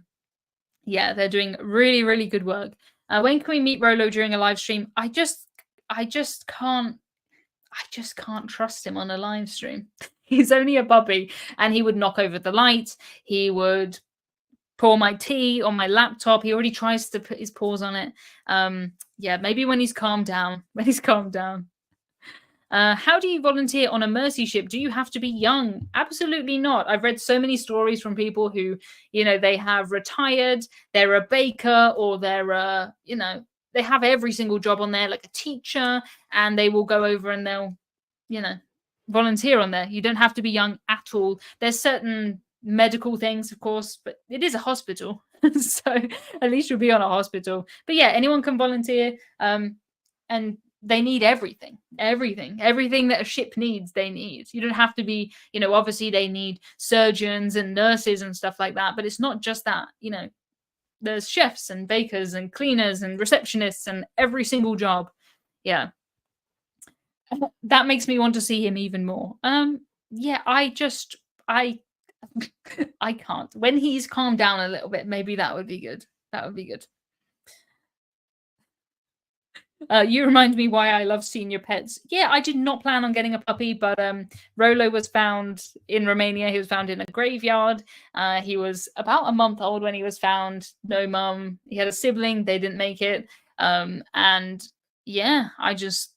yeah, they're doing really, really good work. When can we meet Rolo during a live stream? I just can't trust him on a live stream. He's only a puppy and he would knock over the light. He would pour my tea on my laptop. He already tries to put his paws on it. Yeah, maybe when he's calmed down. How do you volunteer on a mercy ship? Do you have to be young? Absolutely not. I've read so many stories from people who, they have retired, they're a baker, or they're, they have every single job on there, like a teacher, and they will go over and they'll, volunteer on there. You don't have to be young at all. There's certain medical things, of course, but it is a hospital. So at least you'll be on a hospital. But yeah, anyone can volunteer. And they need everything that a ship needs. They need. You don't have to be, obviously they need surgeons and nurses and stuff like that, but it's not just that. There's chefs and bakers and cleaners and receptionists and every single job. Yeah, that makes me want to see him even more. Yeah, I can't. When he's calmed down a little bit, maybe that would be good. You remind me why I love senior pets. Yeah, I did not plan on getting a puppy, but Rolo was found in Romania. He was found in a graveyard. He was about a month old when he was found. No mum. He had a sibling. They didn't make it. And yeah, I just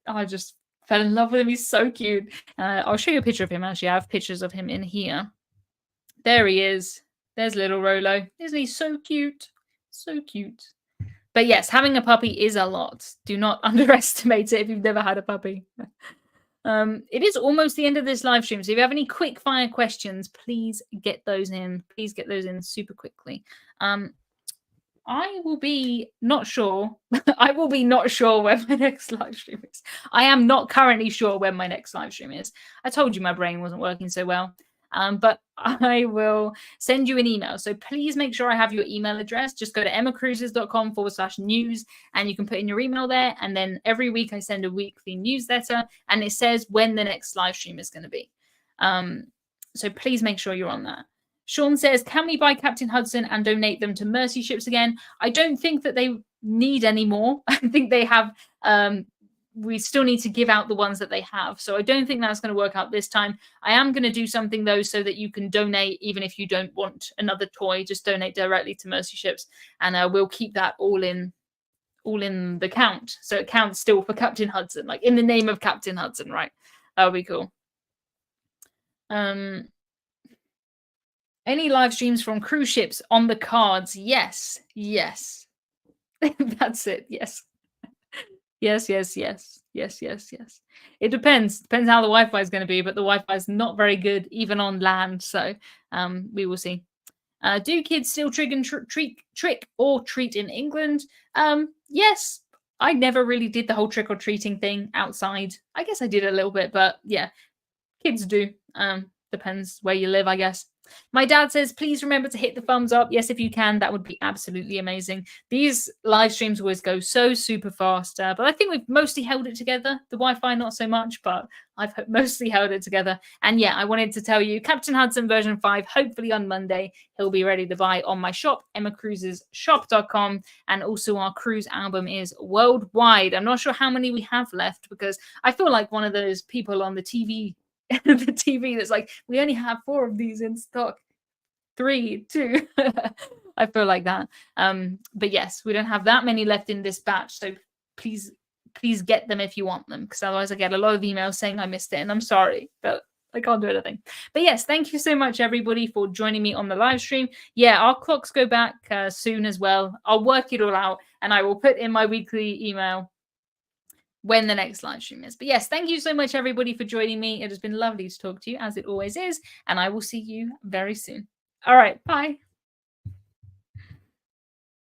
fell in love with him. He's so cute. I'll show you a picture of him. Actually, I have pictures of him in here. There he is. There's little Rolo. Isn't he so cute? So cute. But yes, having a puppy is a lot. Do not underestimate it if you've never had a puppy. It is almost the end of this live stream. So if you have any quick fire questions, please get those in. Please get those in super quickly. I will be not sure. I will be not sure when my next live stream is. I am not currently sure when my next live stream is. I told you my brain wasn't working so well. But I will send you an email. So please make sure I have your email address. Just go to emmacruises.com/news and you can put in your email there. And then every week I send a weekly newsletter and it says when the next live stream is going to be. So please make sure you're on that. Sean says, can we buy Captain Hudson and donate them to mercy ships again? I don't think that they need any more. I think they have... we still need to give out the ones that they have. So I don't think that's going to work out this time. I am going to do something, though, so that you can donate even if you don't want another toy. Just donate directly to mercy ships. And we'll keep that all in the count. So it counts still for Captain Hudson, like in the name of Captain Hudson, right? That'll be cool. Any live streams from cruise ships on the cards? Yes. That's it. Yes. Yes. It depends. Depends how the Wi-Fi is going to be, but the Wi-Fi is not very good even on land. So we will see. Do kids still trick or treat in England? Yes. I never really did the whole trick or treating thing outside. I guess I did a little bit, but yeah, kids do. Depends where you live, I guess. My dad says, please remember to hit the thumbs up. Yes, if you can, that would be absolutely amazing. These live streams always go so super fast, but I think we've mostly held it together. The Wi-Fi, not so much, but I've mostly held it together. And yeah, I wanted to tell you, Captain Hudson version 5, hopefully on Monday, he'll be ready to buy on my shop, emmacruisesshop.com. And also our cruise album is worldwide. I'm not sure how many we have left because I feel like one of those people on the TV the TV that's like, we only have 4 of these in stock. 3, 2. I feel like that. But yes, we don't have that many left in this batch. So please get them if you want them, because otherwise I get a lot of emails saying I missed it, and I'm sorry, but I can't do anything. But yes, thank you so much everybody for joining me on the live stream. Yeah, our clocks go back soon as well. I'll work it all out and I will put in my weekly email when the next live stream is. But yes, thank you so much everybody for joining me. It has been lovely to talk to you, as it always is, and I will see you very soon. All right, bye.